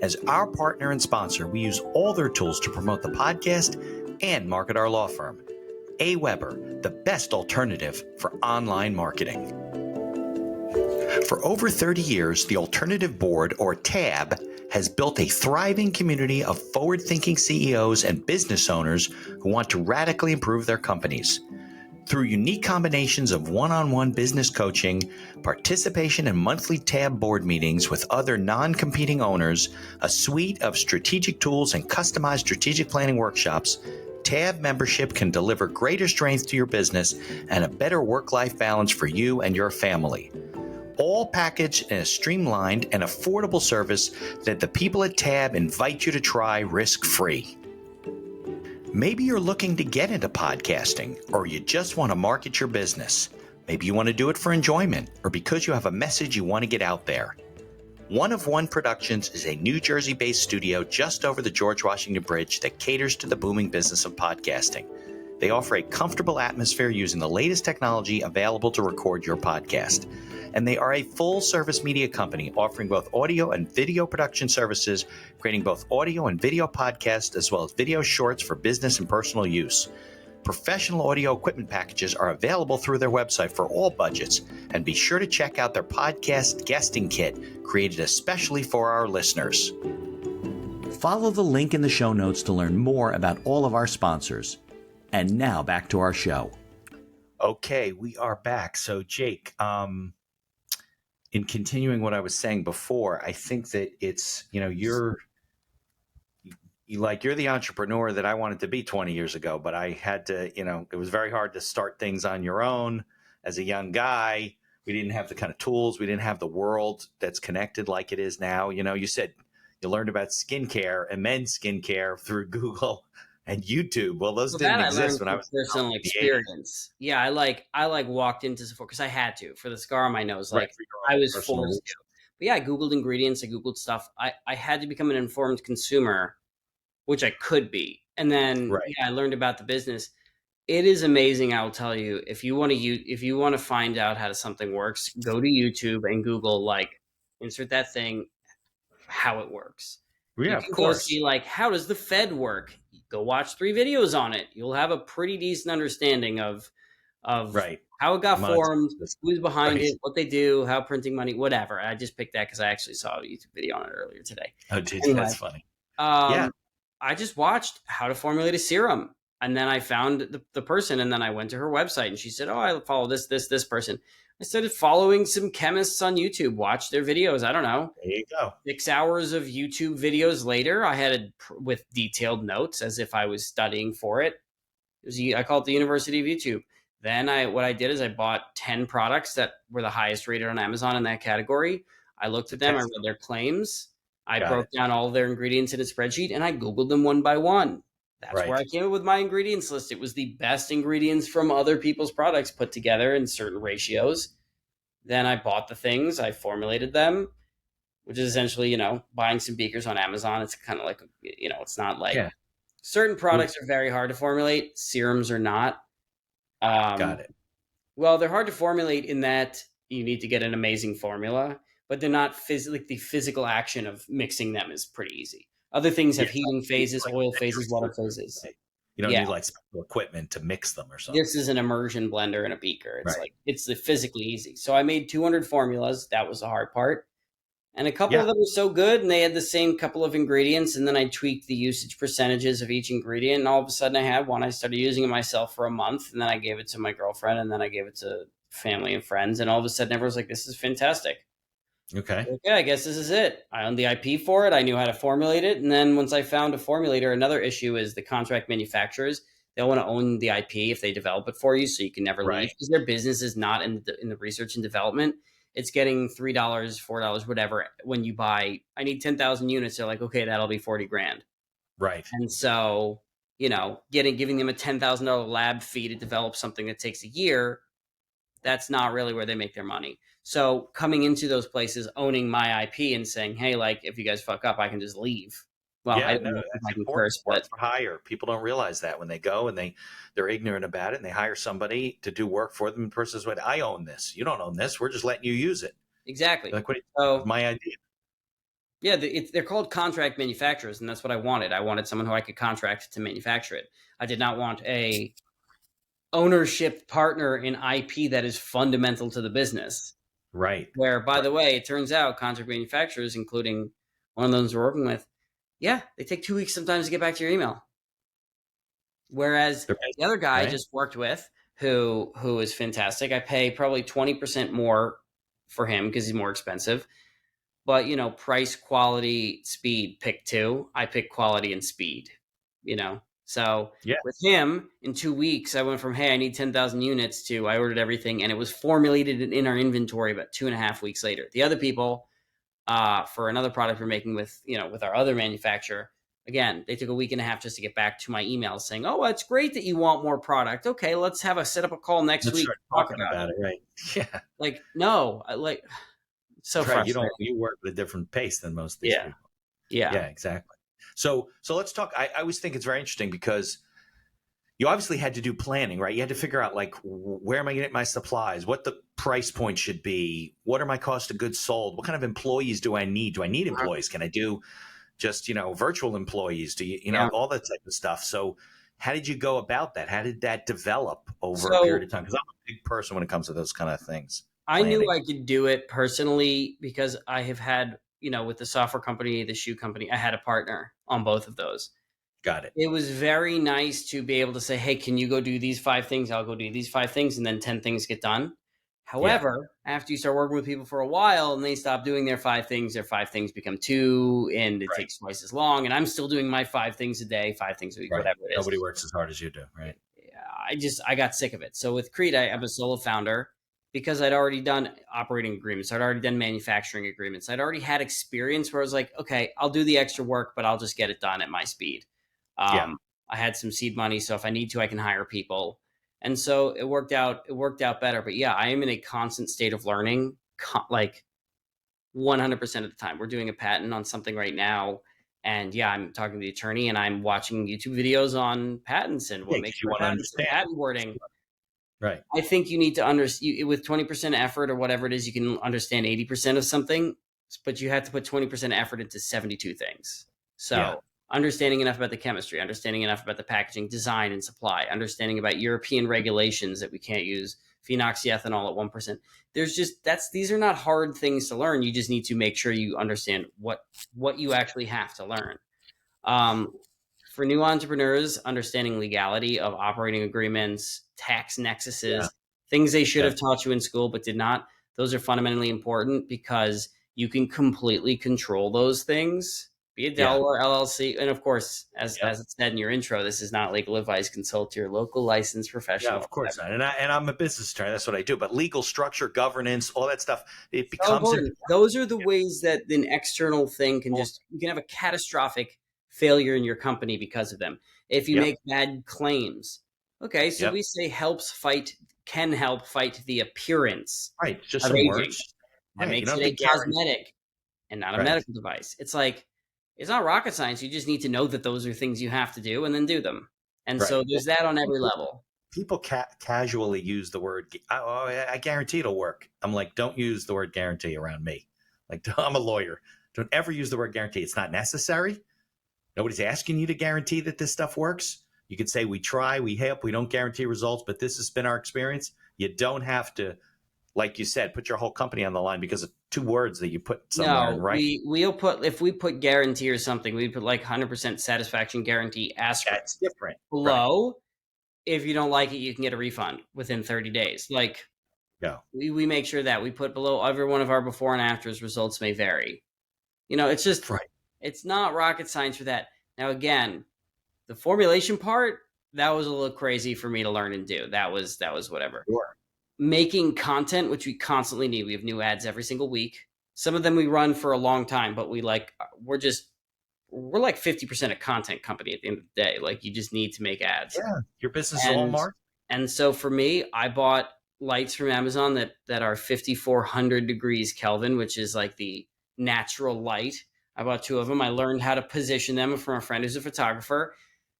As our partner and sponsor, we use all their tools to promote the podcast and market our law firm. AWeber, the best alternative for online marketing. For over 30 years, the Alternative Board, or TAB, has built a thriving community of forward-thinking CEOs and business owners who want to radically improve their companies. Through unique combinations of one-on-one business coaching, participation in monthly TAB board meetings with other non-competing owners, a suite of strategic tools, and customized strategic planning workshops, TAB membership can deliver greater strength to your business and a better work-life balance for you and your family. All packaged in a streamlined and affordable service that the people at TAB invite you to try risk-free. Maybe you're looking to get into podcasting, or you just want to market your business. Maybe you want to do it for enjoyment, or because you have a message you want to get out there. One of One Productions is a New Jersey-based studio just over the George Washington Bridge that caters to the booming business of podcasting. They offer a comfortable atmosphere using the latest technology available to record your podcast. And they are a full-service media company offering both audio and video production services, creating both audio and video podcasts as well as video shorts for business and personal use. Professional audio equipment packages are available through their website for all budgets, and be sure to check out their podcast guesting kit, created especially for our listeners. Follow the link in the show notes to learn more about all of our sponsors. And now back to our show. Okay, we are back. So Jake, in continuing what I was saying before, I think that it's, you're the entrepreneur that I wanted to be 20 years ago, but I had to, it was very hard to start things on your own as a young guy. We didn't have the kind of tools. We didn't have the world that's connected like it is now. You said you learned about skincare and men's skincare through Google and YouTube. Well, those didn't exist when I was personal experience. Yeah, I walked into Sephora because I had to for the scar on my nose. Like I was forced to. But yeah, I Googled ingredients. I Googled stuff. I had to become an informed consumer, which I could be. And then I learned about the business. It is amazing. I'll tell you, if you want to find out how something works, go to YouTube and Google insert that thing, how it works. Yeah, you can go see how does the Fed work? Go watch 3 videos on it. You'll have a pretty decent understanding of how it got formed, who's behind it, what they do, how printing money, whatever. I just picked that because I actually saw a YouTube video on it earlier today. Oh, dude, anyway, that's funny. I just watched how to formulate a serum. And then I found the person, and then I went to her website, and she said, "Oh, I follow this person." I started following some chemists on YouTube, watched their videos. I don't know. There you go. 6 hours of YouTube videos later, I had it with detailed notes as if I was studying for it. I call it the University of YouTube. Then what I did is I bought 10 products that were the highest rated on Amazon in that category. I looked at them, I read their claims. I broke down all of their ingredients in a spreadsheet, and I Googled them one by one. That's where I came up with my ingredients list. It was the best ingredients from other people's products put together in certain ratios. Then I bought the things, I formulated them, which is essentially, buying some beakers on Amazon. It's kind of like, it's not like certain products are very hard to formulate. Serums are not. Got it. Well, they're hard to formulate in that you need to get an amazing formula, but they're not the physical action of mixing them is pretty easy. Other things have heating phases, oil phases, water phases. You don't need special equipment to mix them or something. This is an immersion blender and a beaker. It's it's physically easy. So I made 200 formulas. That was the hard part. And a couple of them were so good, and they had the same couple of ingredients, and then I tweaked the usage percentages of each ingredient, and all of a sudden I had one. I started using it myself for a month, and then I gave it to my girlfriend, and then I gave it to family and friends, and all of a sudden everyone's like, this is fantastic. Okay, I guess this is it. I owned the IP for it. I knew how to formulate it. And then once I found a formulator, another issue is the contract manufacturers. They'll want to own the IP if they develop it for you, so you can never leave, because their business is not in the research and development. It's getting $3, $4, whatever. When you buy, I need 10,000 units. They're like, okay, that'll be $40,000. Right. And so, giving them a $10,000 lab fee to develop something that takes a year, that's not really where they make their money. So coming into those places, owning my IP and saying, hey, if you guys fuck up, I can just leave. Well, I Yeah, don't no, know if that's I can important. curse, Work but for hire. People don't realize that when they go and they're ignorant about it and they hire somebody to do work for them. The person says, "Wait, I own this. You don't own this. We're just letting you use it." exactly. Like, what? It's So my idea. yeah, they're called contract manufacturers, and that's what I wanted. I wanted someone who I could contract to manufacture it. I did not want a ownership partner in IP that is fundamental to the business. Right. Where, by Right. the way, it turns out contract manufacturers, including one of those we're working with, yeah, they take 2 weeks sometimes to get back to your email. Whereas They're busy, the other guy I right? just worked with, who is fantastic, I pay probably 20% more for him because he's more expensive. But price, quality, speed, pick two. I pick quality and speed. So Yeah. with him, in 2 weeks, I went from hey, I need 10,000 units to I ordered everything and it was formulated in our inventory about 2.5 weeks later. The other people, for another product we're making with our other manufacturer, again, they took a week and a half just to get back to my email saying, "Oh, it's great that you want more product. Okay, let's set up a call next Let's week start to talk talking about it." about it. Right. Yeah. Like, no, so Right. frustrating. You work at a different pace than most of these Yeah, people. yeah. Yeah, exactly. So let's talk. I always think it's very interesting because you obviously had to do planning, right? You had to figure out like where am I going to get my supplies, what the price point should be, what are my cost of goods sold, what kind of employees do I need? Do I need Uh-huh. employees? Can I do just virtual employees? Do you Yeah. all that type of stuff? So how did you go about that? How did that develop over a period So of time? Because I'm a big person when it comes to those kind of things, I knew planning. I could do it personally because I have had, with the software company, the shoe company, I had a partner on both of those. Got it. It was very nice to be able to say, hey, can you go do these 5 things? I'll go do these 5 things, and then 10 things get done. Yeah. However, after you start working with people for a while and they stop doing their 5 things become two, and it Right. takes twice as long. And I'm still doing my 5 things a day, 5 things a week, Right. whatever it is. Nobody works as hard as you do. Right. I got sick of it. So with Krete, I'm a solo founder because I'd already done operating agreements. I'd already done manufacturing agreements. I'd already had experience where I was like, okay, I'll do the extra work, but I'll just get it done at my speed. Yeah. I had some seed money, so if I need to, I can hire people. And so it worked out. It worked out better. But yeah, I am in a constant state of learning, like 100% of the time. We're doing a patent on something right now. And yeah, I'm talking to the attorney and I'm watching YouTube videos on patents and Yeah. what makes Because you my want to patents and understand. patent wording. Right. I think you need to understand with 20% effort or whatever it is, you can understand 80% of something, but you have to put 20% effort into 72 things. So Yeah. understanding enough about the chemistry, understanding enough about the packaging, design and supply, understanding about European regulations that we can't use phenoxyethanol at 1%. These are not hard things to learn. You just need to make sure you understand what you actually have to learn. Um, for new entrepreneurs, understanding legality of operating agreements, tax Yeah. nexuses, things they should Yeah. have taught you in school but did not, those are fundamentally important because you can completely control those things, be a Yeah. Delaware LLC. And of course, Yep. as it said in your intro, this is not legal advice. Consult your local licensed Yeah, professional. of course not. And I'm a business attorney. That's what I do. But legal structure, governance, all that stuff, it So becomes important. important. Those are the ways that an external thing you can have a catastrophic failure in your company because of them. If you Yep. make bad claims. Okay, so Yep. we say can help fight the appearance Right. Just of some aging. words. That Right. You makes don't it have a to guarantee. cosmetic and not a Right. medical device. It's like it's not rocket science. You just need to know that those are things you have to do and then do them. And Right. so Well, there's that on every level. people casually use the word, I guarantee it'll work. I'm like, don't use the word guarantee around me. Like, I'm a lawyer. Don't ever use the word guarantee. It's not necessary. Nobody's asking you to guarantee that this stuff works. You could say we try, we help, we don't guarantee results, but this has been our experience. You don't have to, like you said, put your whole company on the line because of two words that you put somewhere and No, write. we'll put if we put guarantee or something, we put like 100% satisfaction guarantee That's asterisk different. Right. below. If you don't like it, you can get a refund within 30 days. Like Go. we make sure that we put below every one of our before and afters results may vary. It's just Right. it's not rocket science for that. Now again, the formulation part, that was a little crazy for me to learn and do. That was whatever. Sure. Making content, which we constantly need. We have new ads every single week. Some of them we run for a long time, but we're like 50% a content company at the end of the day. Like you just need to make ads. Yeah. Your business is all And marked. and so for me, I bought lights from Amazon that are 5400 degrees Kelvin, which is like the natural light. I bought 2 of them. I learned how to position them from a friend who's a photographer,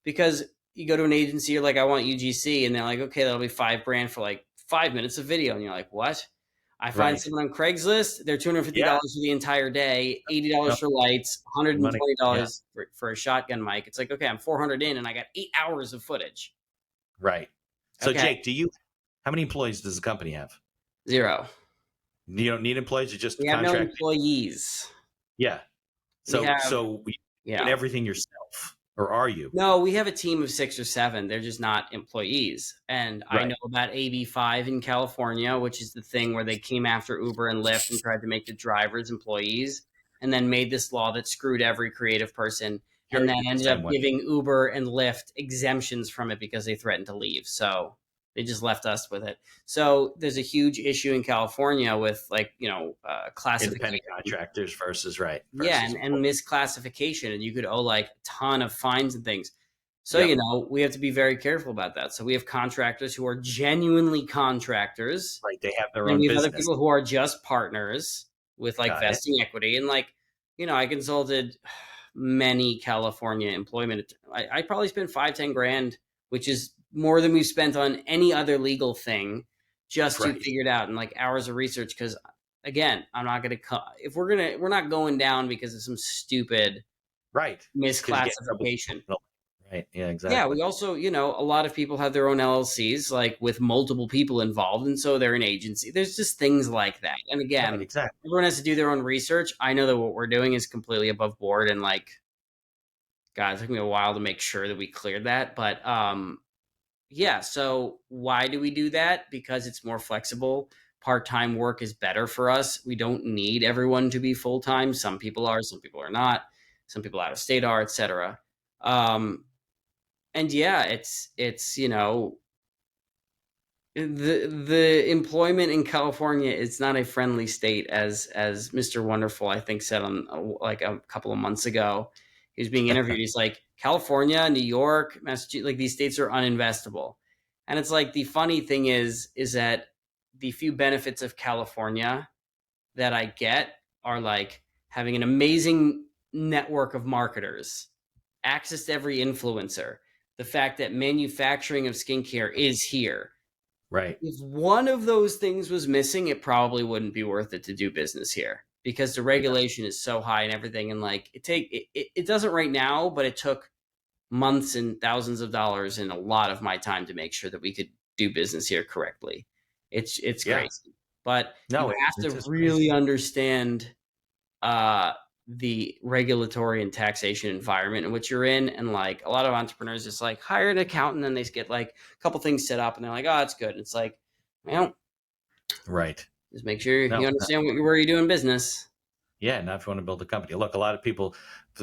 because you go to an agency, you're like, I want UGC. And they're like, okay, that'll be $5,000 for like 5 minutes of video. And you're like, what? I find Right. someone on Craigslist, they're $250 Yeah. for the entire day, $80 No, for lights, $120 money. for a shotgun mic. It's like, okay, I'm 400 in and I got 8 hours of footage. Right. So Okay. Jake, how many employees does the company have? 0. You don't need employees, you just We have no contract. employees. Yeah. So We have, so you doing everything yourself, or are you? No, we have a team of 6 or 7. They're just not employees. And I Right. know about AB5 in California, which is the thing where they came after Uber and Lyft and tried to make the drivers employees, and then made this law that screwed every creative person, and then ended up giving Uber and Lyft exemptions from it because they threatened to leave. So they just left us with it. So there's a huge issue in California with, like, classification. Independent contractors versus and misclassification, and you could owe like a ton of fines and things. So, we have to be very careful about that. So we have contractors who are genuinely contractors. Right. They have their and own we have business. other people who are just partners with like vesting equity. And like, I consulted many California employment. I probably spent $5-10 grand, which is more than we've spent on any other legal thing, just to figure it out, and like hours of research. Because again, I'm not going to if we're not going down because of some stupid misclassification. Right. Yeah, exactly. Yeah, we also, a lot of people have their own LLCs, like with multiple people involved, and so they're an agency. There's just things like that. And again, everyone has to do their own research. I know that what we're doing is completely above board, and like, God, it took me a while to make sure that we cleared that. But yeah, so why do we do that? Because it's more flexible. Part-time work is better for us. We don't need everyone to be full-time. Some people are, some people are not. Some people out of state are, etc. And yeah, it's the employment in California is not a friendly state, as Mr. Wonderful, I think, said on like a couple of months ago. He was being interviewed. He's like, California, New York, Massachusetts, like these states are uninvestable. And it's like, the funny thing is that the few benefits of California that I get are like having an amazing network of marketers, access to every influencer, the fact that manufacturing of skincare is here. Right. If one of those things was missing, it probably wouldn't be worth it to do business here, because the regulation is so high and everything. And like, it doesn't right now, but it took months and thousands of dollars and a lot of my time to make sure that we could do business here correctly. It's crazy, but you have to really understand the regulatory and taxation environment in which you're in. And like, a lot of entrepreneurs just like hire an accountant and they get like a couple things set up and they're like, oh, it's good. And it's like, well, right. Just make sure you understand where you're doing business. Yeah, not if you want to build a company. Look, a lot of people,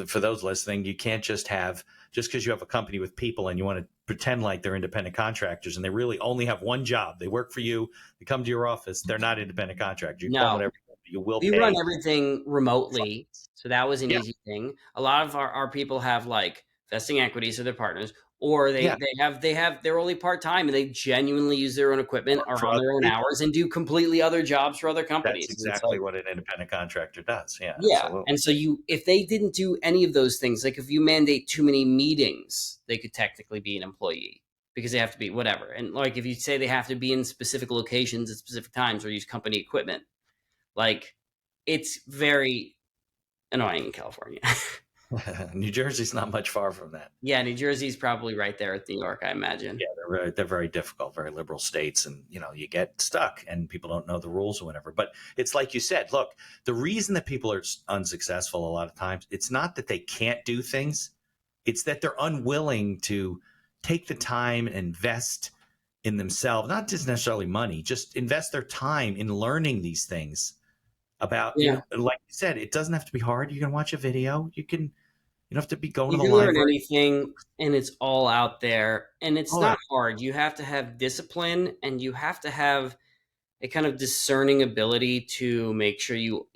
for those listening, you can't just because you have a company with people and you want to pretend like they're independent contractors and they really only have one job. They work for you. They come to your office. They're not independent contractors. We run everything remotely. So that was an easy thing. A lot of our people have like vesting equity, so they're partners, or they're only part-time and they genuinely use their own equipment or on their own hours and do completely other jobs for other companies. That's exactly what an independent contractor does. Yeah. Absolutely. And so if they didn't do any of those things, like if you mandate too many meetings, they could technically be an employee because they have to be whatever. And like, if you say they have to be in specific locations at specific times or use company equipment, like, it's very annoying in California. New Jersey's not much far from that. Yeah, New Jersey's probably right there with New York, I imagine. Yeah, they're very difficult, very liberal states, and you get stuck and people don't know the rules or whatever. But it's like you said, look, the reason that people are unsuccessful a lot of times, it's not that they can't do things, it's that they're unwilling to take the time and invest in themselves, not just necessarily money, just invest their time in learning these things about, like you said, it doesn't have to be hard. You can watch a video. You don't have to be going to the library. You can learn anything, and it's all out there, and it's not hard. You have to have discipline, and you have to have a kind of discerning ability to make sure you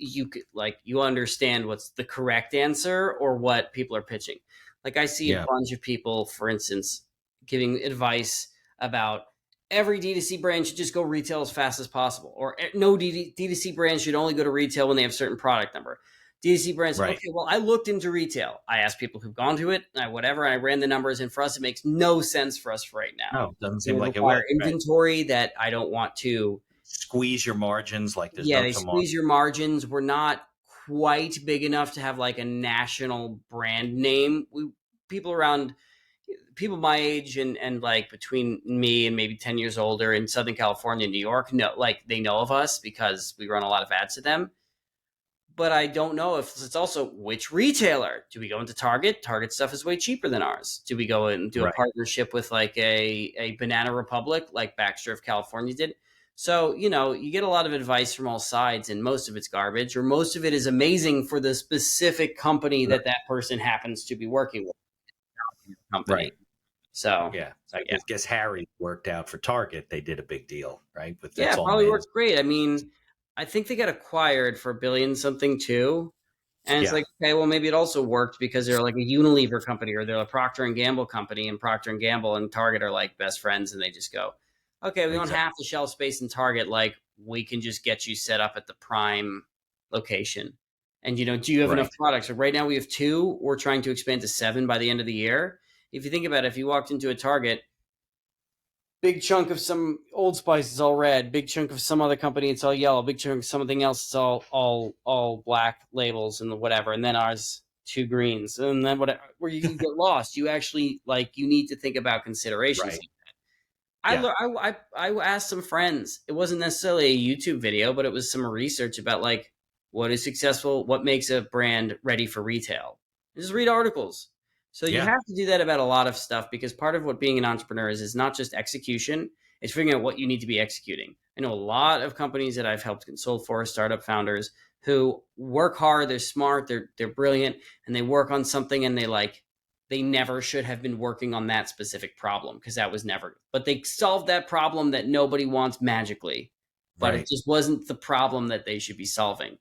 understand what's the correct answer or what people are pitching. Like, I see a bunch of people, for instance, giving advice about every D2C brand should just go retail as fast as possible, or no D2C brand should only go to retail when they have a certain product number. D2C brands. Right. Okay, well, I looked into retail. I asked people who've gone to it, whatever, and I ran the numbers. And for us, it makes no sense for us right now. No, doesn't It seem would like it require would. Right. inventory that I don't want to. Squeeze your margins like there's Yeah, no they tomorrow. squeeze your margins. We're not quite big enough to have like a national brand name. People my age and like between me and maybe 10 years older in Southern California, New York, no, like they know of us because we run a lot of ads to them. But I don't know if it's also which retailer. Do we go into Target? Target stuff is way cheaper than ours. Do we go and do a Right. partnership with like a Banana Republic like Baxter of California did? So, you get a lot of advice from all sides, and most of it's garbage, or most of it is amazing for the specific company Right. that person happens to be working with. Company. Right. So, Yeah. so I guess Harry worked out for Target. They did a big deal, right? With yeah, It's it All probably Men's. worked great. I mean, I think they got acquired for $1 billion something too. And it's Yeah. like, okay, well, maybe it also worked because they're like a Unilever company or they're a Procter and Gamble company, and Procter and Gamble and Target are like best friends, and they just go, okay, we don't have the shelf space in Target. Like, we can just get you set up at the prime location. And do you have enough products? So right now we have 2. We're trying to expand to 7 by the end of the year. If you think about it, if you walked into a Target, big chunk of some Old Spice is all red. Big chunk of some other company, it's all yellow. Big chunk of something else, it's all black labels and whatever. And then ours 2 greens, and then whatever. Where you get lost, you actually you need to think about considerations. Right. I asked some friends. It wasn't necessarily a YouTube video, but it was some research about like what is successful, what makes a brand ready for retail. Just read articles. So you have to do that about a lot of stuff, because part of what being an entrepreneur is not just execution, it's figuring out what you need to be executing. I know a lot of companies that I've helped consult for, startup founders who work hard, they're smart, they're brilliant, and they work on something and they never should have been working on that specific problem, because that was never, but they solved that problem that nobody wants magically, but it just wasn't the problem that they should be solving.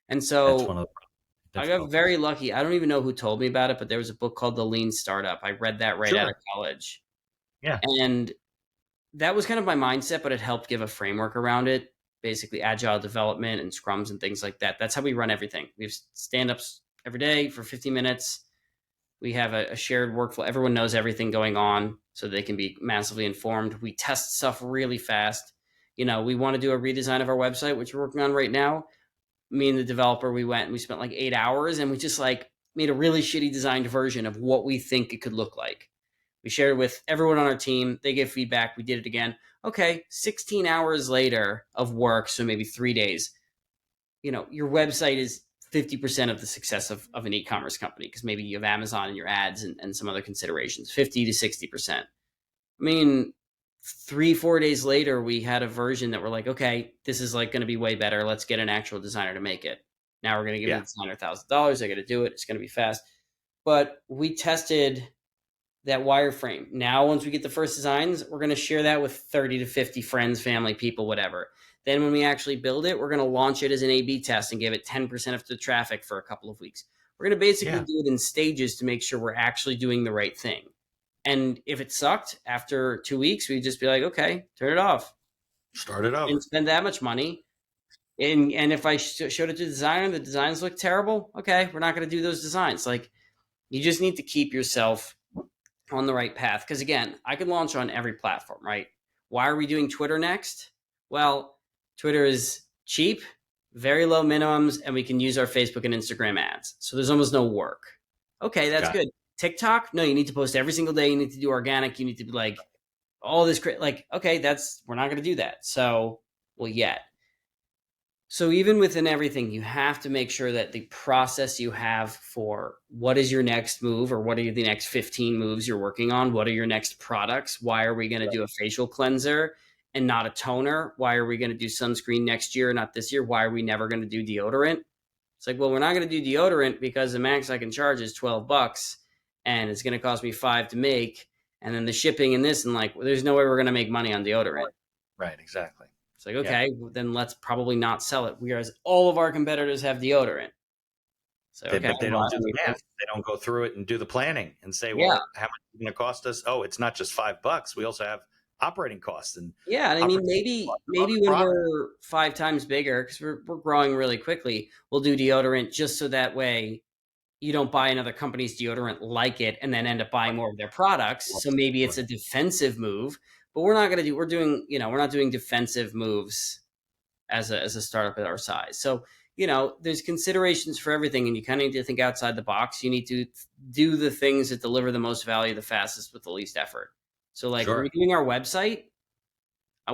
And so That's one of the I got very lucky. I don't even know who told me about it, but there was a book called The Lean Startup. I read that right out of college. Yeah. And that was kind of my mindset, but it helped give a framework around it. Basically, agile development and scrums and things like that. That's how we run everything. We have stand-ups every day for 15 minutes. We have a shared workflow. Everyone knows everything going on, so they can be massively informed. We test stuff really fast. We want to do a redesign of our website, which we're working on right now. Me and the developer, we went and we spent like 8 hours, and we just made a really shitty designed version of what we think it could look like. We shared it with everyone on our team. They gave feedback. We did it again. Okay, 16 hours later of work, so maybe 3 days, your website is 50% of the success of an e-commerce company, because maybe you have Amazon in your ads and some other considerations, 50 to 60%. I mean, 3-4 days later, we had a version that we're like, okay, this is going to be way better. Let's get an actual designer to make it. Now we're going to give the designer $1,000. They're going to do it. It's going to be fast. But we tested that wireframe. Now, once we get the first designs, we're going to share that with 30 to 50 friends, family, people, whatever. Then when we actually build it, we're going to launch it as an A/B test and give it 10% of the traffic for a couple of weeks. We're going to basically do it in stages to make sure we're actually doing the right thing. And if it sucked after 2 weeks, we'd just be like, okay, turn it off. Start it over. And spend that much money. And if I showed it to the designer and the designs look terrible, okay, we're not going to do those designs. You just need to keep yourself on the right path. Because again, I could launch on every platform, right? Why are we doing Twitter next? Well, Twitter is cheap, very low minimums, and we can use our Facebook and Instagram ads. So there's almost no work. Okay, that's good. TikTok? No, you need to post every single day. You need to do organic. You need to be all this, okay, we're not going to do that. So, So even within everything, you have to make sure that the process you have for what is your next move, or what are the next 15 moves you're working on? What are your next products? Why are we going to do a facial cleanser and not a toner? Why are we going to do sunscreen next year, not this year? Why are we never going to do deodorant? It's well, we're not going to do deodorant because the max I can charge is $12 and it's going to cost me $5 to make. And then the shipping and this, and there's no way we're going to make money on deodorant. Right, exactly. It's okay, then let's probably not sell it. Whereas all of our competitors have deodorant. So, but they don't do the math. They don't go through it and do the planning and say, well, how much is it going to cost us? Oh, it's not just $5. We also have operating costs and Yeah, and I mean, opportunity maybe costs of other when products. we're 5 times bigger, because we're growing really quickly, we'll do deodorant just so that way you don't buy another company's deodorant like it and then end up buying more of their products. So maybe it's a defensive move, but we're not going to do. We're not doing defensive moves as a startup at our size. So there's considerations for everything, and you kind of need to think outside the box. You need to do the things that deliver the most value the fastest with the least effort. So like Sure. redoing our website,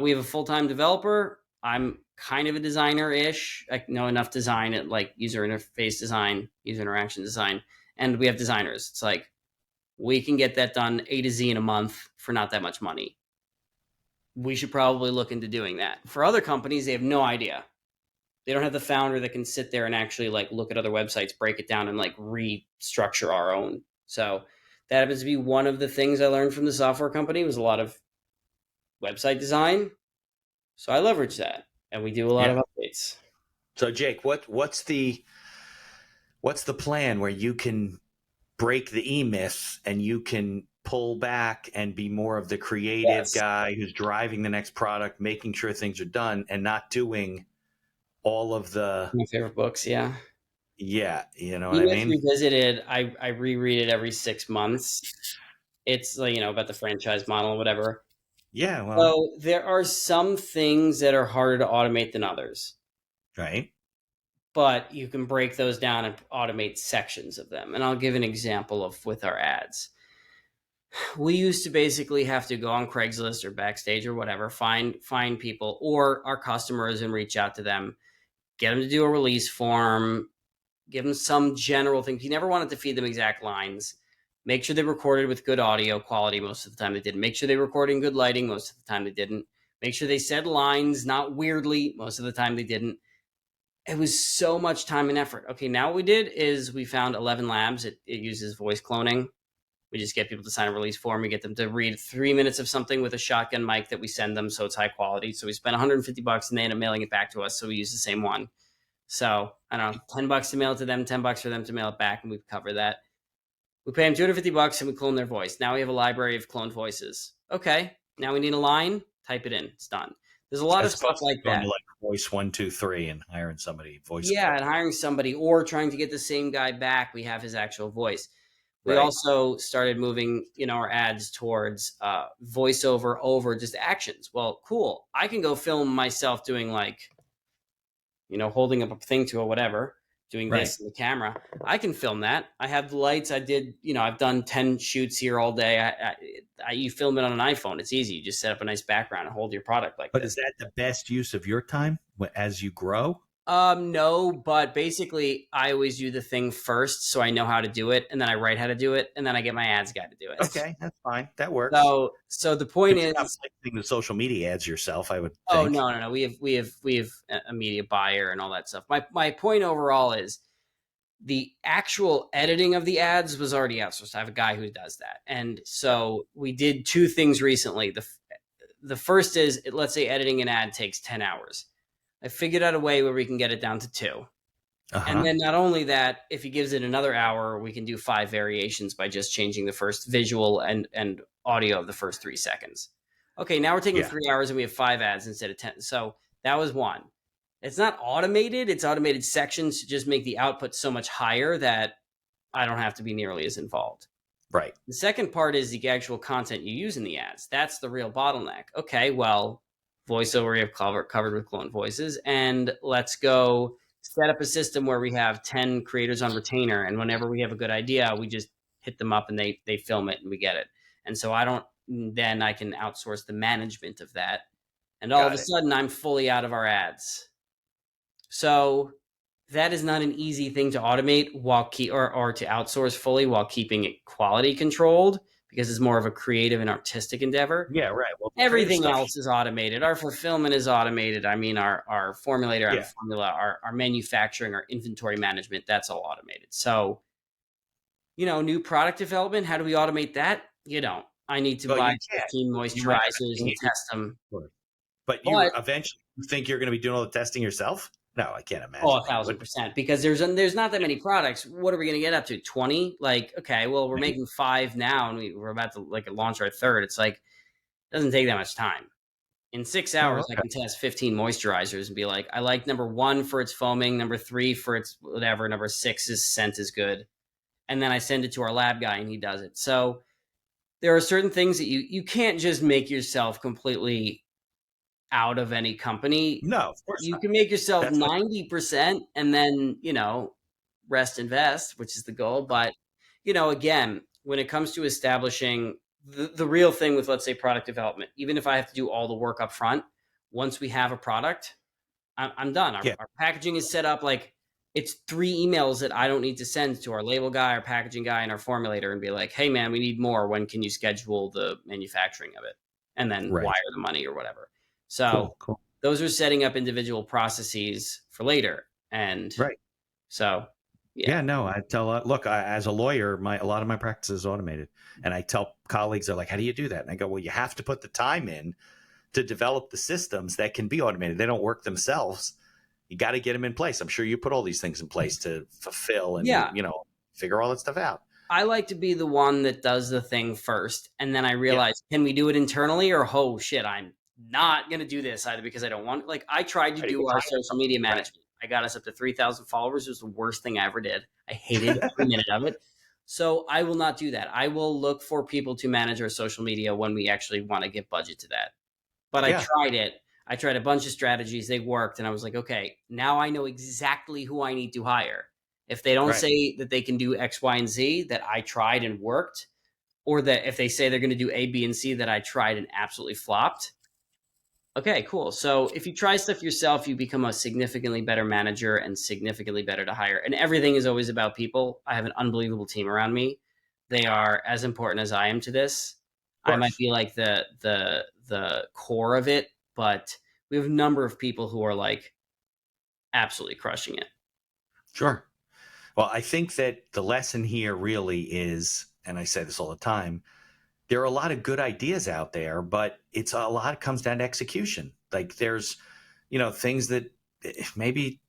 we have a full-time developer. I'm kind of a designer-ish. I know enough design at like user interface design, user interaction design, and we have designers. It's like we can get that done A to Z in a month for not that much money. We should probably look into doing that. For other companies, they have no idea. They don't have the founder that can sit there and actually like look at other websites, break it down, and like restructure our own. So that happens to be one of the things I learned from the software company was a lot of website design. So I leverage that, and we do a lot of updates. So Jake, what's the plan where you can break the myth and you can pull back and be more of the creative guy who's driving the next product, making sure things are done, and not doing all of the My favorite books, yeah. You know what I mean? Revisited, I reread it every 6 months. It's like, about the franchise model or whatever. Yeah, well, So there are some things that are harder to automate than others. right. But you can break those down and automate sections of them. And I'll give an example of with our ads. We used to basically have to go on Craigslist or Backstage or whatever, find people or our customers and reach out to them, get them to do a release form, give them some general things. You never wanted to feed them exact lines. Make sure they recorded with good audio quality. Most of the time they didn't. Make sure they recorded in good lighting. Most of the time they didn't. Make sure they said lines, not weirdly. Most of the time they didn't. It was so much time and effort. Okay, now what we did is we found 11 Labs. It uses voice cloning. We just get people to sign a release form. We get them to read 3 minutes of something with a shotgun mic that we send them, so it's high quality. So we spend $150 and they end up mailing it back to us. So we use the same one. So I don't know, $10 to mail it to them, $10 for them to mail it back, and we cover that. We pay them $250 and we clone their voice. Now we have a library of cloned voices. Okay, now we need a line. Type it in. It's done. There's a lot of stuff like that. Like voice 1, 2, 3 and hiring somebody voice. Yeah, and hiring somebody or trying to get the same guy back. We have his actual voice. We also started moving, our ads towards voiceover over just actions. Well, cool. I can go film myself doing like, holding up a thing to or whatever, doing this in the camera. I can film that. I have the lights. I did, I've done 10 shoots here all day. You film it on an iPhone. It's easy. You just set up a nice background and hold your product like But this. is that the best use of your time as you grow? No, but basically I always do the thing first so I know how to do it, and then I write how to do it, and then I get my ads guy to do it. Okay, that's fine. That works. So the point is, you're not placing the social media ads yourself, I would think. Oh, no. We have a media buyer and all that stuff. My point overall is the actual editing of the ads was already outsourced. I have a guy who does that. And so we did 2 things recently. The first is, let's say editing an ad takes 10 hours. I figured out a way where we can get it down to 2. And then not only that, if he gives it another hour, we can do 5 variations by just changing the first visual and audio of the first 3 seconds. Okay, now we're taking 3 hours and we have 5 ads instead of 10. So that was one. It's not automated. It's automated sections to just make the output so much higher that I don't have to be nearly as involved. Right. The second part is the actual content you use in the ads. That's the real bottleneck. Okay, well, voiceover we have covered with clone voices, and let's go set up a system where we have 10 creators on retainer, and whenever we have a good idea, we just hit them up and they film it and we get it. And so then I can outsource the management of that, and all of a sudden I'm fully out of our ads. So that is not an easy thing to automate or to outsource fully while keeping it quality controlled, because it's more of a creative and artistic endeavor. Yeah, right. Well, everything else is automated. Our fulfillment is automated. I mean, our formulator, our formula, our manufacturing, our inventory management, that's all automated. So, new product development, how do we automate that? You don't. I need to buy 15 moisturizers and test them. But you eventually think you're going to be doing all the testing yourself? No, I can't imagine. Oh, 1,000%. Because there's not that many products. What are we going to get up to? 20? Like, okay, well, we're making 5 now, and we're about to launch our 3rd. It's like, Doesn't take that much time. In 6 hours, I okay. can test 15 moisturizers and be like, I like number 1 for its foaming, number 3 for its whatever, number 6's scent is good. And then I send it to our lab guy and he does it. So there are certain things that you can't just make yourself completely out of any company. No, of course You not. can make yourself That's what. 90% and then, rest invest, which is the goal. But, again, when it comes to establishing the real thing with, let's say, product development, even if I have to do all the work up front, once we have a product, I'm done. Our, Yeah. our packaging is set up. Like, it's 3 emails that I don't need to send to our label guy, our packaging guy, and our formulator and be like, hey, man, we need more. When can you schedule the manufacturing of it? And then Right. wire the money or whatever. So Cool. those are setting up individual processes for later. And Right. so, yeah. Yeah, no, I tell, look, as a lawyer, a lot of my practice is automated. And I tell colleagues, they're like, how do you do that? And I go, well, you have to put the time in to develop the systems that can be automated. They don't work themselves. You got to get them in place. I'm sure you put all these things in place to fulfill and, Yeah. figure all that stuff out. I like to be the one that does the thing first. And then I Yeah. realize, can we do it internally, or, oh shit, I'm not going to do this either because I don't want, like, I tried to Right, you do get our tired. social media Right. management. I got us up to 3,000 followers. It was the worst thing I ever did. I hated every minute of it. So I will not do that. I will look for people to manage our social media when we actually want to give budget to that. But I Yeah. tried it. I tried a bunch of strategies. They worked. And I was like, okay, now I know exactly who I need to hire. If they don't Right. say that they can do X, Y, and Z that I tried and worked, or that if they say they're going to do A, B, and C that I tried and absolutely flopped, okay, cool. So if you try stuff yourself, you become a significantly better manager and significantly better to hire. And everything is always about people. I have an unbelievable team around me. They are as important as I am to this. I might be like the core of it, but we have a number of people who are like absolutely crushing it. Sure. Well, I think that the lesson here really is, and I say this all the time, there are a lot of good ideas out there, but it's a lot comes down to execution. Like there's, things that maybe,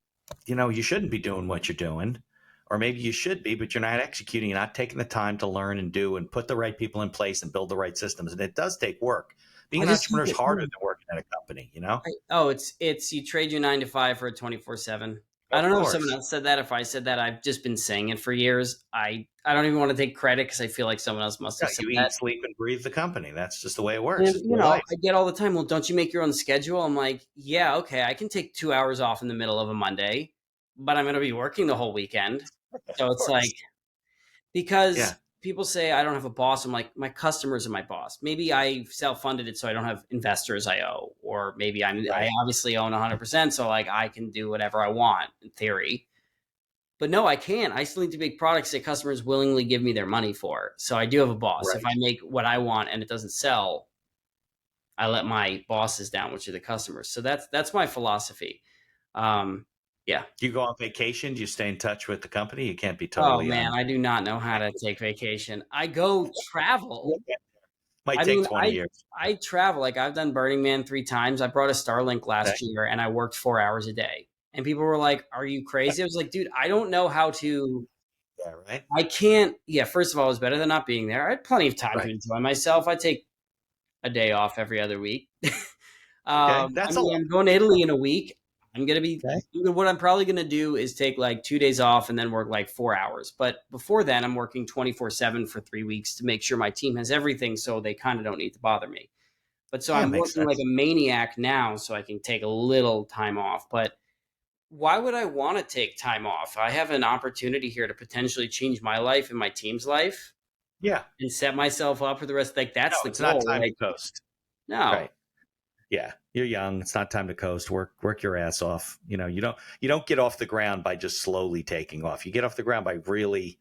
you shouldn't be doing what you're doing, or maybe you should be, but you're not executing, you're not taking the time to learn and do and put the right people in place and build the right systems. And it does take work. Being an entrepreneur is harder than working at a company, Oh, it's you trade your 9 to 5 for a 24/7. I Of don't know if course. someone else said that. If I said that, I've just been saying it for years. I don't even want to take credit because I feel like someone else must have said You that. eat, sleep, and breathe the company. That's just the way it works. And, It's your life. I get all the time, well, don't you make your own schedule? I'm like, yeah, okay, I can take 2 hours off in the middle of a Monday, but I'm going to be working the whole weekend. So it's like, because Yeah. people say I don't have a boss. I'm like, my customers are my boss. Maybe I self-funded it so I don't have investors I owe, or maybe I Right. obviously own 100%, so like I can do whatever I want in theory. But no, I can't. I still need to make products that customers willingly give me their money for. So I do have a boss. If Right. I make what I want and it doesn't sell, I let my bosses down, which are the customers. So that's my philosophy. Yeah. Do you go on vacation? Do you stay in touch with the company? You can't be Oh totally man, I do not know how to take vacation. I go travel. Might I take mean, 20 years. I travel. Like, I've done Burning Man 3 times. I brought a Starlink last Okay. year and I worked 4 hours a day. And people were like, "Are you crazy?" I was like, "Dude, I don't know how to. Yeah, right. I can't." Yeah, first of all, it was better than not being there. I had plenty of time to Right. enjoy myself. I take a day off every other week. Okay. That's a lot. I'm going to Italy in a week. I'm going to be Okay. what I'm probably going to do is take like 2 days off and then work like 4 hours. But before then, I'm working 24/7 for 3 weeks to make sure my team has everything so they kind of don't need to bother me. But so Yeah, I'm makes working like sense. a maniac now so I can take a little time off. But why would I want to take time off? I have an opportunity here to potentially change my life and my team's life Yeah. and set myself up for the rest. Like, that's No, the it's not goal. time Like, to coast. no. Right. Yeah. You're young. It's not time to coast. Work your ass off. You don't get off the ground by just slowly taking off. You get off the ground by really,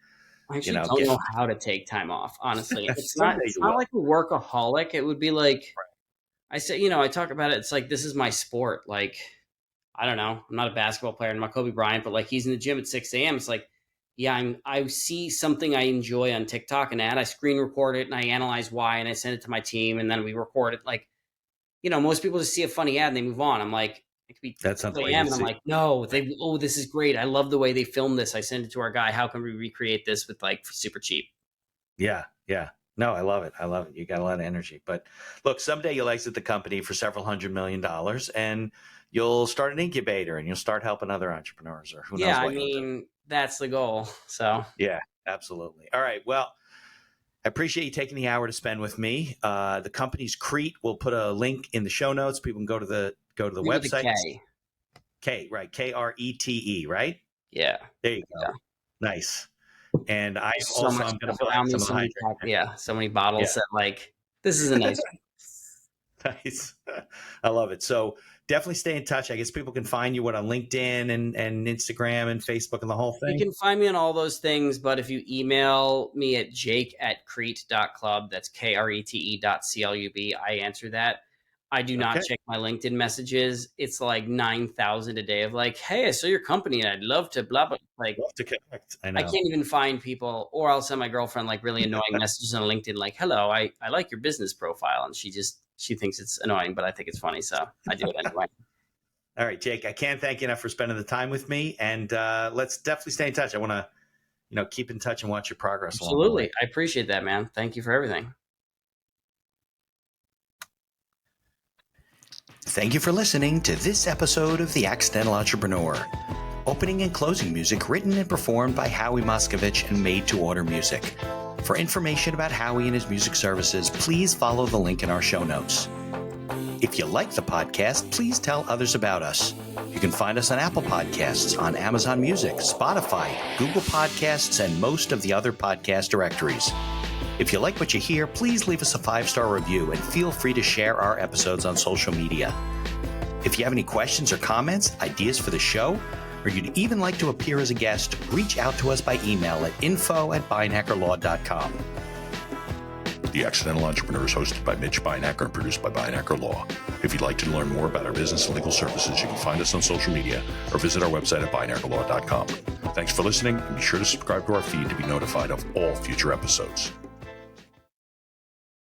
I actually don't get know how to take time off, honestly. someday It's you not will. like a workaholic. It would be like, I say, I talk about it. It's like, this is my sport. Like, I don't know. I'm not a basketball player. I'm not Kobe Bryant, but like, he's in the gym at 6 a.m. It's like, yeah, I see something I enjoy on TikTok and I screen record it and I analyze why and I send it to my team and then we record it. Like, most people just see a funny ad and they move on. I'm like, it could be That's not the 2 way you a.m. and I'm see. like, no, this is great. I love the way they filmed this. I send it to our guy. How can we recreate this with like super cheap? Yeah. Yeah. No, I love it. I love it. You got a lot of energy. But look, someday you'll exit the company for several $100 million, and you'll start an incubator and you'll start helping other entrepreneurs, or who knows Yeah, I what you'll do. mean, that's the goal. So Yeah, absolutely. All right. Well, I appreciate you taking the hour to spend with me. The company's Krete. We'll put a link in the show notes. People can go to the agree with the website. K. Right? Krete, right? Yeah. There you go. Yeah. Nice. And I'm So much going to stuff fill around out me. some of the So many bottles Yeah. that like, this is a nice one. Nice. I love it. So definitely stay in touch. I guess people can find you on LinkedIn and Instagram and Facebook and the whole You thing. can find me on all those things, but if you email me at jake@krete.club, that's krete.club, I answer that. I do not check my LinkedIn messages. It's like 9,000 a day of like, hey, I saw your company and I'd love to blah, blah. Like, Love to connect. I know. I can't even find people, or I'll send my girlfriend like really annoying messages on LinkedIn, like, hello, I like your business profile. And she thinks it's annoying, but I think it's funny. So I do it anyway. All right, Jake, I can't thank you enough for spending the time with me. And let's definitely stay in touch. I want to, keep in touch and watch your progress. Absolutely. I appreciate that, man. Thank you for everything. Thank you for listening to this episode of The Accidental Entrepreneur. Opening and closing music written and performed by Howie Moskovich and made to order music. For information about Howie and his music services, please follow the link in our show notes. If you like the podcast, please tell others about us. You can find us on Apple Podcasts, on Amazon Music, Spotify, Google Podcasts, and most of the other podcast directories. If you like what you hear, please leave us a 5-star review and feel free to share our episodes on social media. If you have any questions or comments, ideas for the show, or you'd even like to appear as a guest, reach out to us by email at info@beinhackerlaw.com. The Accidental Entrepreneur is hosted by Mitch Beinhacker and produced by Beinhacker Law. If you'd like to learn more about our business and legal services, you can find us on social media or visit our website at beinhackerlaw.com. Thanks for listening, and be sure to subscribe to our feed to be notified of all future episodes.